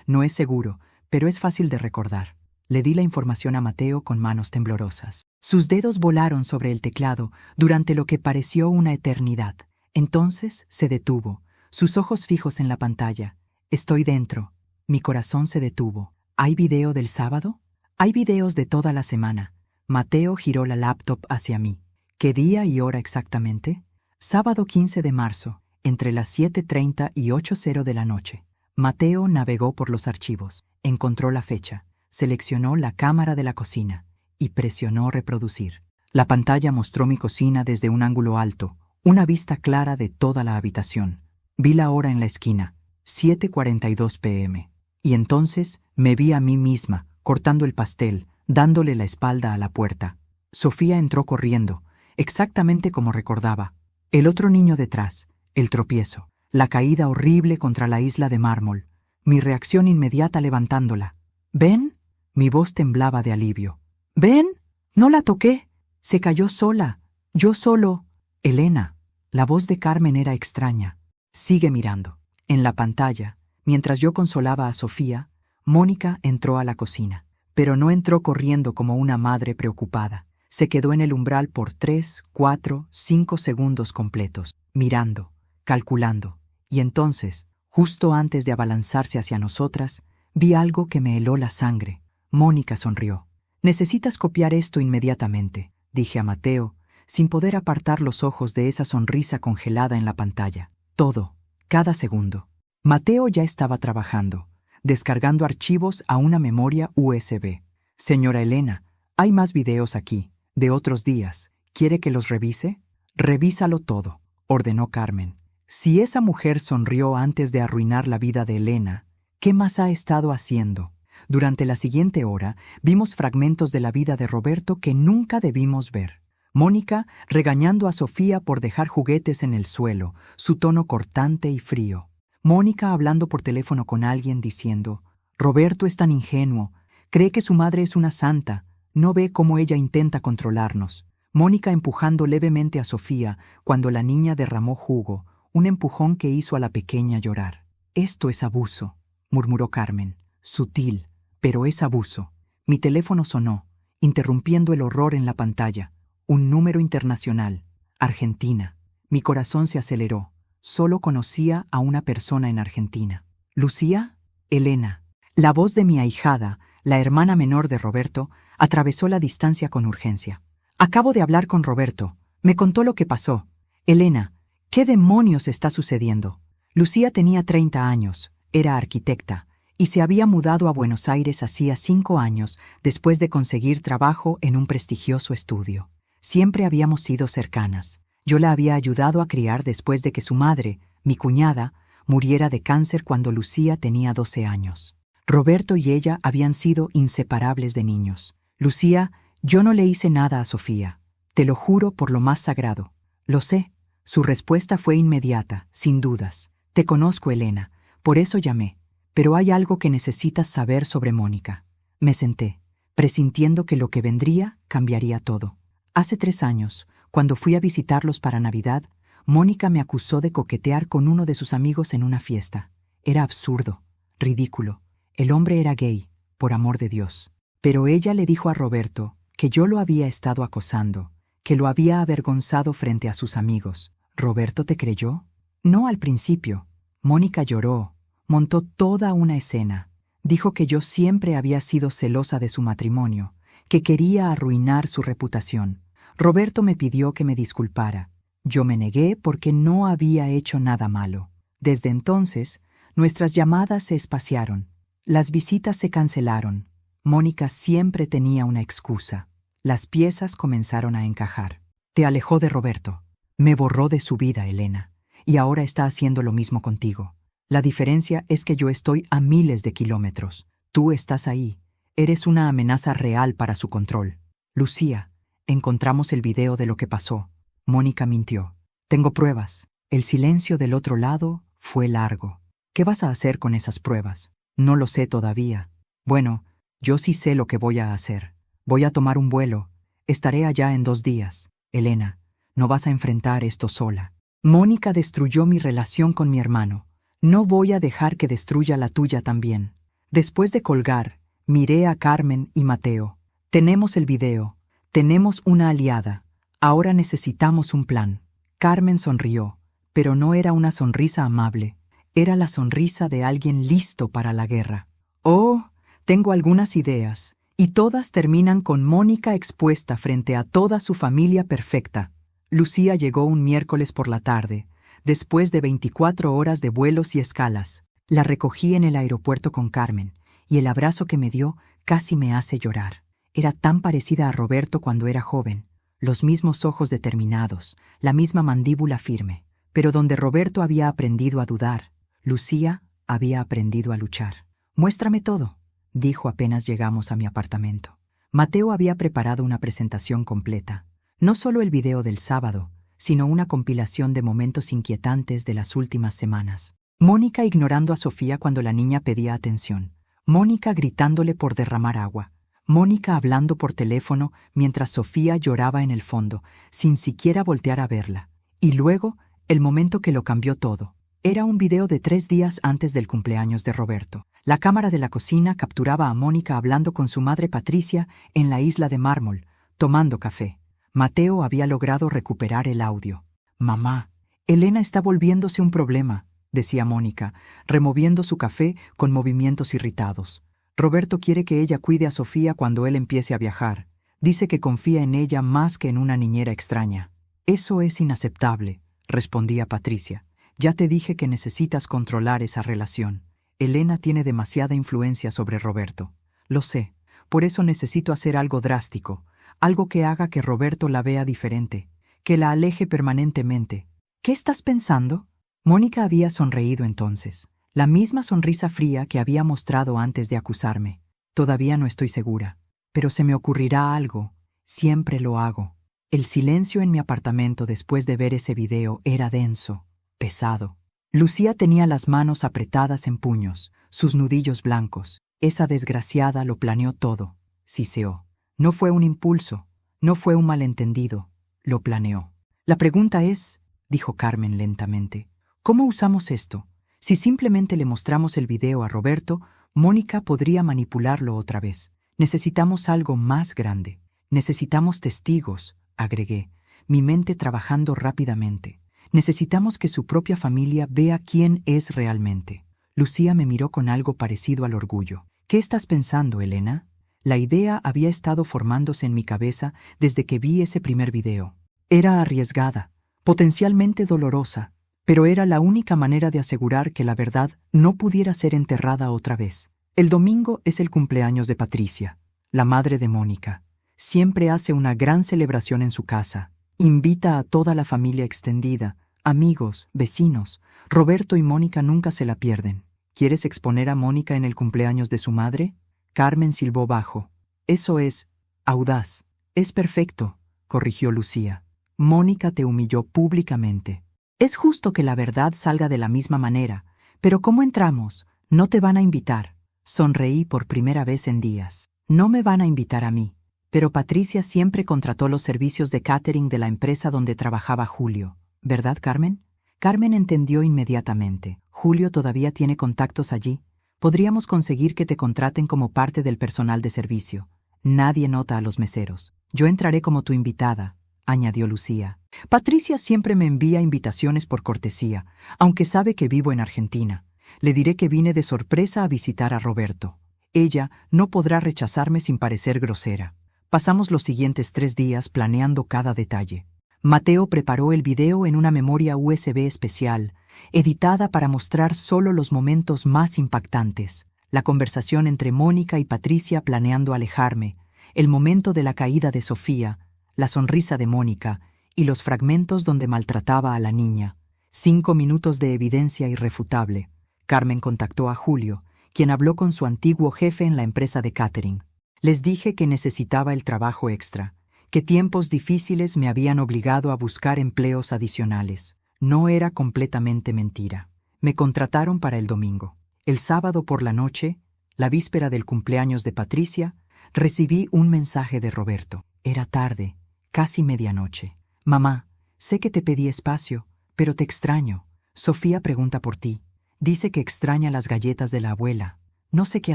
no es seguro, pero es fácil de recordar. Le di la información a Mateo con manos temblorosas. Sus dedos volaron sobre el teclado durante lo que pareció una eternidad. Entonces se detuvo, sus ojos fijos en la pantalla. Estoy dentro. Mi corazón se detuvo. ¿Hay video del sábado? Hay videos de toda la semana. Mateo giró la laptop hacia mí. ¿Qué día y hora exactamente? Sábado 15 de marzo, entre las 7:30 y 8:00 de la noche. Mateo navegó por los archivos, encontró la fecha, seleccionó la cámara de la cocina y presionó reproducir. La pantalla mostró mi cocina desde un ángulo alto, una vista clara de toda la habitación. Vi la hora en la esquina, 7:42 p.m. Y entonces me vi a mí misma, cortando el pastel, dándole la espalda a la puerta. Sofía entró corriendo, exactamente como recordaba. El otro niño detrás, el tropiezo, la caída horrible contra la isla de mármol, mi reacción inmediata levantándola. ¿Ven? Mi voz temblaba de alivio. ¿Ven? No la toqué. Se cayó sola. Yo solo. Elena. La voz de Carmen era extraña. Sigue mirando. En la pantalla, mientras yo consolaba a Sofía, Mónica entró a la cocina, pero no entró corriendo como una madre preocupada. Se quedó en el umbral por 3, 4, 5 segundos completos, mirando, calculando. Y entonces, justo antes de abalanzarse hacia nosotras, vi algo que me heló la sangre. Mónica sonrió. «Necesitas copiar esto inmediatamente», dije a Mateo, sin poder apartar los ojos de esa sonrisa congelada en la pantalla. Todo, cada segundo. Mateo ya estaba trabajando, descargando archivos a una memoria USB. «Señora Elena, hay más videos aquí, de otros días. ¿Quiere que los revise?» «Revísalo todo», ordenó Carmen. Si esa mujer sonrió antes de arruinar la vida de Elena, ¿qué más ha estado haciendo? Durante la siguiente hora, vimos fragmentos de la vida de Roberto que nunca debimos ver. Mónica regañando a Sofía por dejar juguetes en el suelo, su tono cortante y frío. Mónica hablando por teléfono con alguien diciendo, «Roberto es tan ingenuo, cree que su madre es una santa, no ve cómo ella intenta controlarnos». Mónica empujando levemente a Sofía cuando la niña derramó jugo, un empujón que hizo a la pequeña llorar. «Esto es abuso», murmuró Carmen. «Sutil, pero es abuso». Mi teléfono sonó, interrumpiendo el horror en la pantalla. Un número internacional. Argentina. Mi corazón se aceleró. Solo conocía a una persona en Argentina. ¿Lucía? Elena. La voz de mi ahijada, la hermana menor de Roberto, atravesó la distancia con urgencia. Acabo de hablar con Roberto. Me contó lo que pasó. Elena, ¿qué demonios está sucediendo? Lucía tenía 30 años, era arquitecta, y se había mudado a Buenos Aires hacía 5 años después de conseguir trabajo en un prestigioso estudio. Siempre habíamos sido cercanas. Yo la había ayudado a criar después de que su madre, mi cuñada, muriera de cáncer cuando Lucía tenía 12 años. Roberto y ella habían sido inseparables de niños. Lucía, yo no le hice nada a Sofía. Te lo juro por lo más sagrado. Lo sé. Su respuesta fue inmediata, sin dudas. Te conozco, Elena. Por eso llamé. Pero hay algo que necesitas saber sobre Mónica. Me senté, presintiendo que lo que vendría cambiaría todo. Hace 3 años, cuando fui a visitarlos para Navidad, Mónica me acusó de coquetear con uno de sus amigos en una fiesta. Era absurdo, ridículo. El hombre era gay, por amor de Dios. Pero ella le dijo a Roberto que yo lo había estado acosando, que lo había avergonzado frente a sus amigos. ¿Roberto te creyó? No al principio. Mónica lloró, montó toda una escena. Dijo que yo siempre había sido celosa de su matrimonio, que quería arruinar su reputación. Roberto me pidió que me disculpara. Yo me negué porque no había hecho nada malo. Desde entonces, nuestras llamadas se espaciaron. Las visitas se cancelaron. Mónica siempre tenía una excusa. Las piezas comenzaron a encajar. Te alejó de Roberto. Me borró de su vida, Elena. Y ahora está haciendo lo mismo contigo. La diferencia es que yo estoy a miles de kilómetros. Tú estás ahí. Eres una amenaza real para su control. Lucía, encontramos el video de lo que pasó. Mónica mintió. Tengo pruebas. El silencio del otro lado fue largo. ¿Qué vas a hacer con esas pruebas? No lo sé todavía. Bueno, yo sí sé lo que voy a hacer. Voy a tomar un vuelo. Estaré allá en 2 días. Elena, no vas a enfrentar esto sola. Mónica destruyó mi relación con mi hermano. No voy a dejar que destruya la tuya también. Después de colgar, miré a Carmen y Mateo. Tenemos el video. Tenemos una aliada. Ahora necesitamos un plan. Carmen sonrió, pero no era una sonrisa amable. Era la sonrisa de alguien listo para la guerra. Oh, tengo algunas ideas, y todas terminan con Mónica expuesta frente a toda su familia perfecta. Lucía llegó un miércoles por la tarde, después de 24 horas de vuelos y escalas. La recogí en el aeropuerto con Carmen, y el abrazo que me dio casi me hace llorar. Era tan parecida a Roberto cuando era joven, los mismos ojos determinados, la misma mandíbula firme. Pero donde Roberto había aprendido a dudar, Lucía había aprendido a luchar. Muéstrame todo, dijo apenas llegamos a mi apartamento. Mateo había preparado una presentación completa. No solo el video del sábado, sino una compilación de momentos inquietantes de las últimas semanas. Mónica ignorando a Sofía cuando la niña pedía atención. Mónica gritándole por derramar agua. Mónica hablando por teléfono mientras Sofía lloraba en el fondo, sin siquiera voltear a verla. Y luego, el momento que lo cambió todo. Era un video de 3 días antes del cumpleaños de Roberto. La cámara de la cocina capturaba a Mónica hablando con su madre Patricia en la isla de mármol, tomando café. Mateo había logrado recuperar el audio. «Mamá, Elena está volviéndose un problema», decía Mónica, removiendo su café con movimientos irritados. «Roberto quiere que ella cuide a Sofía cuando él empiece a viajar. Dice que confía en ella más que en una niñera extraña». «Eso es inaceptable», respondía Patricia. «Ya te dije que necesitas controlar esa relación. Elena tiene demasiada influencia sobre Roberto. Lo sé. Por eso necesito hacer algo drástico, algo que haga que Roberto la vea diferente, que la aleje permanentemente». «¿Qué estás pensando?» Mónica había sonreído entonces, la misma sonrisa fría que había mostrado antes de acusarme. «Todavía no estoy segura, pero se me ocurrirá algo. Siempre lo hago». El silencio en mi apartamento después de ver ese video era denso, pesado. Lucía tenía las manos apretadas en puños, sus nudillos blancos. Esa desgraciada lo planeó todo, siseó. No fue un impulso, no fue un malentendido, lo planeó. «La pregunta es», dijo Carmen lentamente, «¿cómo usamos esto? Si simplemente le mostramos el video a Roberto, Mónica podría manipularlo otra vez. Necesitamos algo más grande. Necesitamos testigos, agregué, mi mente trabajando rápidamente. Necesitamos que su propia familia vea quién es realmente. Lucía me miró con algo parecido al orgullo. ¿Qué estás pensando, Elena? La idea había estado formándose en mi cabeza desde que vi ese primer video. Era arriesgada, potencialmente dolorosa, pero era la única manera de asegurar que la verdad no pudiera ser enterrada otra vez. El domingo es el cumpleaños de Patricia, la madre de Mónica. Siempre hace una gran celebración en su casa. Invita a toda la familia extendida, amigos, vecinos. Roberto y Mónica nunca se la pierden. ¿Quieres exponer a Mónica en el cumpleaños de su madre? Carmen silbó bajo. Eso es audaz. Es perfecto, corrigió Lucía. Mónica te humilló públicamente. Es justo que la verdad salga de la misma manera, pero ¿cómo entramos? No te van a invitar. Sonreí por primera vez en días. No me van a invitar a mí. Pero Patricia siempre contrató los servicios de catering de la empresa donde trabajaba Julio. ¿Verdad, Carmen? Carmen entendió inmediatamente. Julio todavía tiene contactos allí. Podríamos conseguir que te contraten como parte del personal de servicio. Nadie nota a los meseros. Yo entraré como tu invitada, añadió Lucía. Patricia siempre me envía invitaciones por cortesía, aunque sabe que vivo en Argentina. Le diré que vine de sorpresa a visitar a Roberto. Ella no podrá rechazarme sin parecer grosera. Pasamos los siguientes 3 días planeando cada detalle. Mateo preparó el video en una memoria USB especial, editada para mostrar solo los momentos más impactantes. La conversación entre Mónica y Patricia planeando alejarme, el momento de la caída de Sofía, la sonrisa de Mónica y los fragmentos donde maltrataba a la niña. 5 minutos de evidencia irrefutable. Carmen contactó a Julio, quien habló con su antiguo jefe en la empresa de catering. Les dije que necesitaba el trabajo extra, que tiempos difíciles me habían obligado a buscar empleos adicionales. No era completamente mentira. Me contrataron para el domingo. El sábado por la noche, la víspera del cumpleaños de Patricia, recibí un mensaje de Roberto. Era tarde, casi medianoche. Mamá, sé que te pedí espacio, pero te extraño. Sofía pregunta por ti. Dice que extraña las galletas de la abuela. No sé qué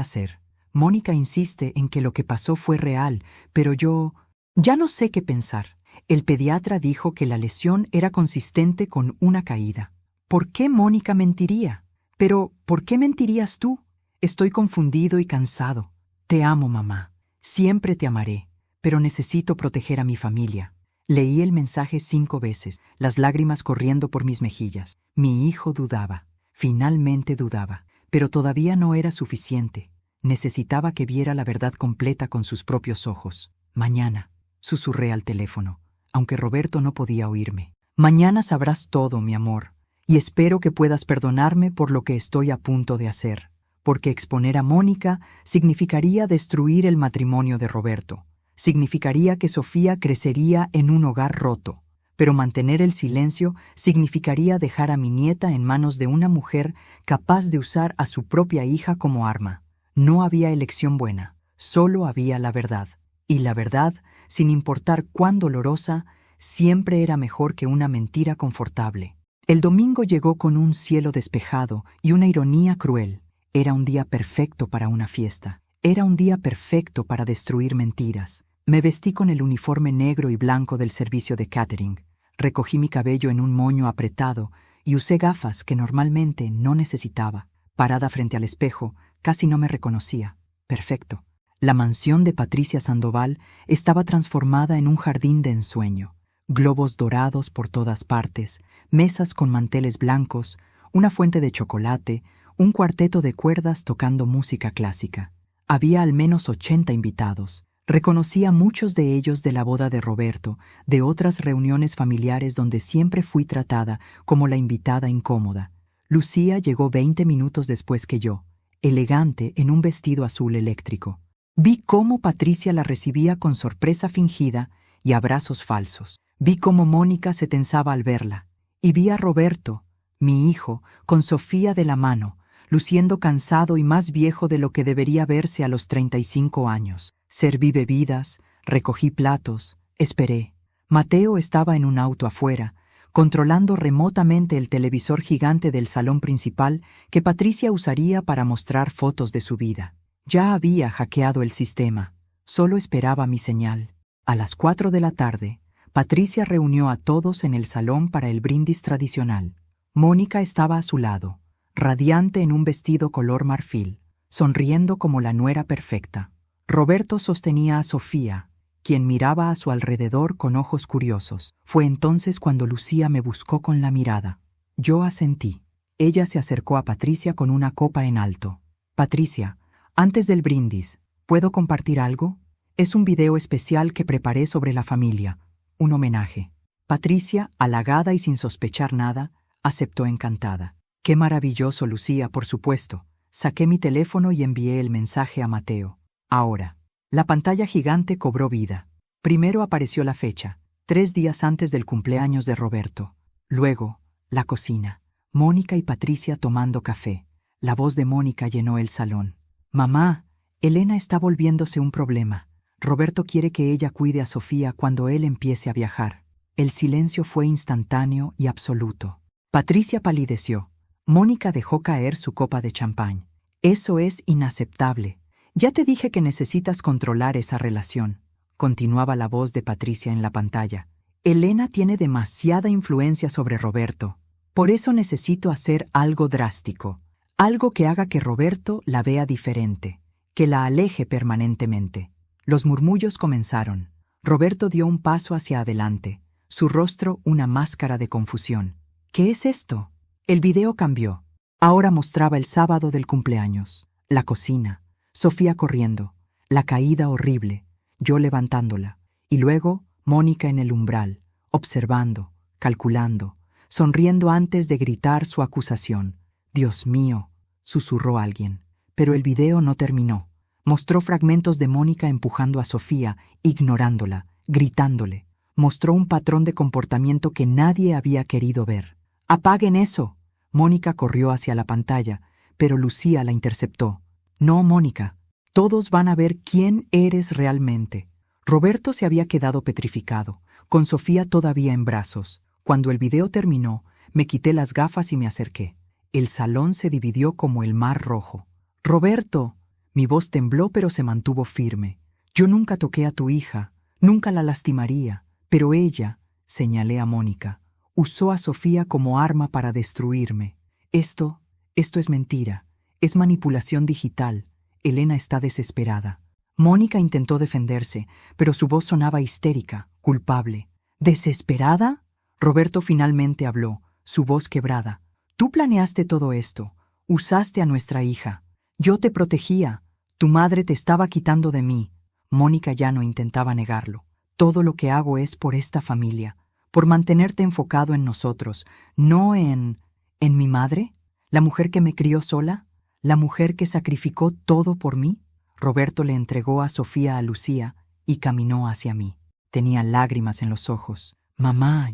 hacer. Mónica insiste en que lo que pasó fue real, pero yo ya no sé qué pensar. El pediatra dijo que la lesión era consistente con una caída. ¿Por qué Mónica mentiría? Pero, ¿por qué mentirías tú? Estoy confundido y cansado. Te amo, mamá. Siempre te amaré, pero necesito proteger a mi familia. Leí el mensaje 5 veces, las lágrimas corriendo por mis mejillas. Mi hijo dudaba. Finalmente dudaba, pero todavía no era suficiente. Necesitaba que viera la verdad completa con sus propios ojos. Mañana, susurré al teléfono, aunque Roberto no podía oírme. Mañana sabrás todo, mi amor, y espero que puedas perdonarme por lo que estoy a punto de hacer, porque exponer a Mónica significaría destruir el matrimonio de Roberto. Significaría que Sofía crecería en un hogar roto, pero mantener el silencio significaría dejar a mi nieta en manos de una mujer capaz de usar a su propia hija como arma. No había elección buena, solo había la verdad. Y la verdad, sin importar cuán dolorosa, siempre era mejor que una mentira confortable. El domingo llegó con un cielo despejado y una ironía cruel. Era un día perfecto para una fiesta. Era un día perfecto para destruir mentiras. Me vestí con el uniforme negro y blanco del servicio de catering. Recogí mi cabello en un moño apretado y usé gafas que normalmente no necesitaba. Parada frente al espejo, casi no me reconocía. Perfecto. La mansión de Patricia Sandoval estaba transformada en un jardín de ensueño. Globos dorados por todas partes, mesas con manteles blancos, una fuente de chocolate, un cuarteto de cuerdas tocando música clásica. Había al menos 80 invitados. Reconocí a muchos de ellos de la boda de Roberto, de otras reuniones familiares donde siempre fui tratada como la invitada incómoda. Lucía llegó 20 minutos después que yo, elegante en un vestido azul eléctrico. Vi cómo Patricia la recibía con sorpresa fingida y abrazos falsos. Vi cómo Mónica se tensaba al verla. Y vi a Roberto, mi hijo, con Sofía de la mano, luciendo cansado y más viejo de lo que debería verse a los 35 años. Serví bebidas, recogí platos, esperé. Mateo estaba en un auto afuera, controlando remotamente el televisor gigante del salón principal que Patricia usaría para mostrar fotos de su vida. Ya había hackeado el sistema. Solo esperaba mi señal. A las 4 de la tarde, Patricia reunió a todos en el salón para el brindis tradicional. Mónica estaba a su lado, radiante en un vestido color marfil, sonriendo como la nuera perfecta. Roberto sostenía a Sofía, quien miraba a su alrededor con ojos curiosos. Fue entonces cuando Lucía me buscó con la mirada. Yo asentí. Ella se acercó a Patricia con una copa en alto. Patricia, antes del brindis, ¿puedo compartir algo? Es un video especial que preparé sobre la familia, un homenaje. Patricia, halagada y sin sospechar nada, aceptó encantada. Qué maravilloso, Lucía, por supuesto. Saqué mi teléfono y envié el mensaje a Mateo. Ahora, la pantalla gigante cobró vida. Primero apareció la fecha, 3 días antes del cumpleaños de Roberto. Luego, la cocina. Mónica y Patricia tomando café. La voz de Mónica llenó el salón. Mamá, Elena está volviéndose un problema. Roberto quiere que ella cuide a Sofía cuando él empiece a viajar. El silencio fue instantáneo y absoluto. Patricia palideció. Mónica dejó caer su copa de champán. Eso es inaceptable. Ya te dije que necesitas controlar esa relación, continuaba la voz de Patricia en la pantalla. Elena tiene demasiada influencia sobre Roberto. Por eso necesito hacer algo drástico, algo que haga que Roberto la vea diferente, que la aleje permanentemente. Los murmullos comenzaron. Roberto dio un paso hacia adelante, su rostro una máscara de confusión. ¿Qué es esto? El video cambió. Ahora mostraba el sábado del cumpleaños, la cocina, Sofía corriendo, la caída horrible, yo levantándola, y luego Mónica en el umbral, observando, calculando, sonriendo antes de gritar su acusación. Dios mío, susurró alguien. Pero el video no terminó. Mostró fragmentos de Mónica empujando a Sofía, ignorándola, gritándole. Mostró un patrón de comportamiento que nadie había querido ver. ¡Apaguen eso! Mónica corrió hacia la pantalla, pero Lucía la interceptó. No, Mónica, todos van a ver quién eres realmente. Roberto se había quedado petrificado, con Sofía todavía en brazos. Cuando el video terminó, me quité las gafas y me acerqué. El salón se dividió como el mar rojo. ¡Roberto! Mi voz tembló pero se mantuvo firme. Yo nunca toqué a tu hija, nunca la lastimaría, pero ella, señalé a Mónica, usó a Sofía como arma para destruirme. Esto es mentira. Es manipulación digital. Elena está desesperada. Mónica intentó defenderse, pero su voz sonaba histérica, culpable. ¿Desesperada? Roberto finalmente habló, su voz quebrada. Tú planeaste todo esto. Usaste a nuestra hija. Yo te protegía. Tu madre te estaba quitando de mí. Mónica ya no intentaba negarlo. Todo lo que hago es por esta familia, por mantenerte enfocado en nosotros, no en mi madre, la mujer que me crió sola. ¿La mujer que sacrificó todo por mí? Roberto le entregó a Sofía a Lucía y caminó hacia mí. Tenía lágrimas en los ojos. Mamá,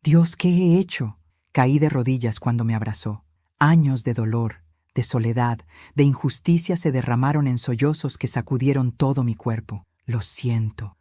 Dios, ¿qué he hecho? Caí de rodillas cuando me abrazó. Años de dolor, de soledad, de injusticia se derramaron en sollozos que sacudieron todo mi cuerpo. Lo siento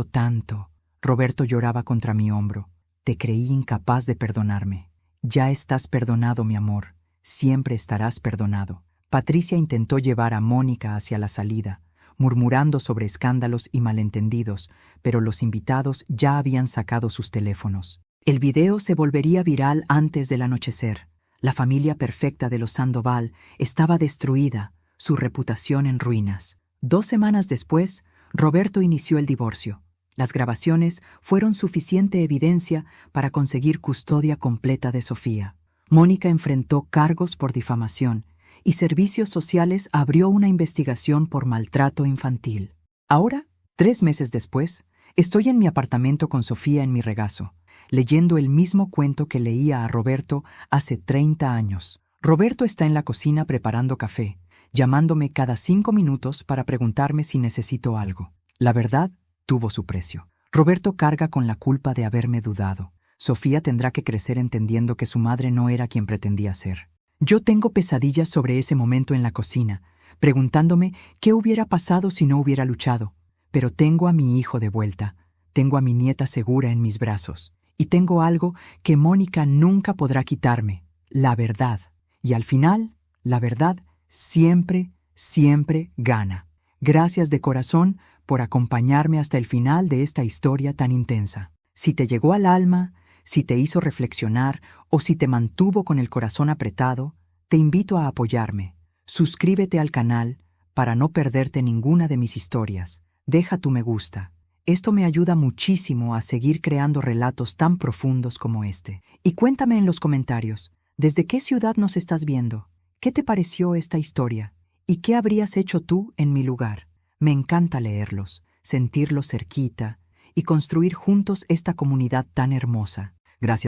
tanto. Roberto lloraba contra mi hombro. Te creí incapaz de perdonarme. Ya estás perdonado, mi amor. Siempre estarás perdonado. Patricia intentó llevar a Mónica hacia la salida, murmurando sobre escándalos y malentendidos, pero los invitados ya habían sacado sus teléfonos. El video se volvería viral antes del anochecer. La familia perfecta de los Sandoval estaba destruida, su reputación en ruinas. 2 semanas después, Roberto inició el divorcio. Las grabaciones fueron suficiente evidencia para conseguir custodia completa de Sofía. Mónica enfrentó cargos por difamación y Servicios Sociales abrió una investigación por maltrato infantil. Ahora, 3 meses después, estoy en mi apartamento con Sofía en mi regazo, leyendo el mismo cuento que leía a Roberto hace 30 años. Roberto está en la cocina preparando café, llamándome cada 5 minutos para preguntarme si necesito algo. La verdad tuvo su precio. Roberto carga con la culpa de haberme dudado. Sofía tendrá que crecer entendiendo que su madre no era quien pretendía ser. Yo tengo pesadillas sobre ese momento en la cocina, preguntándome qué hubiera pasado si no hubiera luchado. Pero tengo a mi hijo de vuelta, tengo a mi nieta segura en mis brazos, y tengo algo que Mónica nunca podrá quitarme, la verdad. Y al final, la verdad siempre gana. Gracias de corazón por acompañarme hasta el final de esta historia tan intensa. Si te llegó al alma, si te hizo reflexionar o si te mantuvo con el corazón apretado, te invito a apoyarme. Suscríbete al canal para no perderte ninguna de mis historias. Deja tu me gusta. Esto me ayuda muchísimo a seguir creando relatos tan profundos como este. Y cuéntame en los comentarios, ¿desde qué ciudad nos estás viendo? ¿Qué te pareció esta historia? ¿Y qué habrías hecho tú en mi lugar? Me encanta leerlos, sentirlos cerquita y construir juntos esta comunidad tan hermosa. Gracias.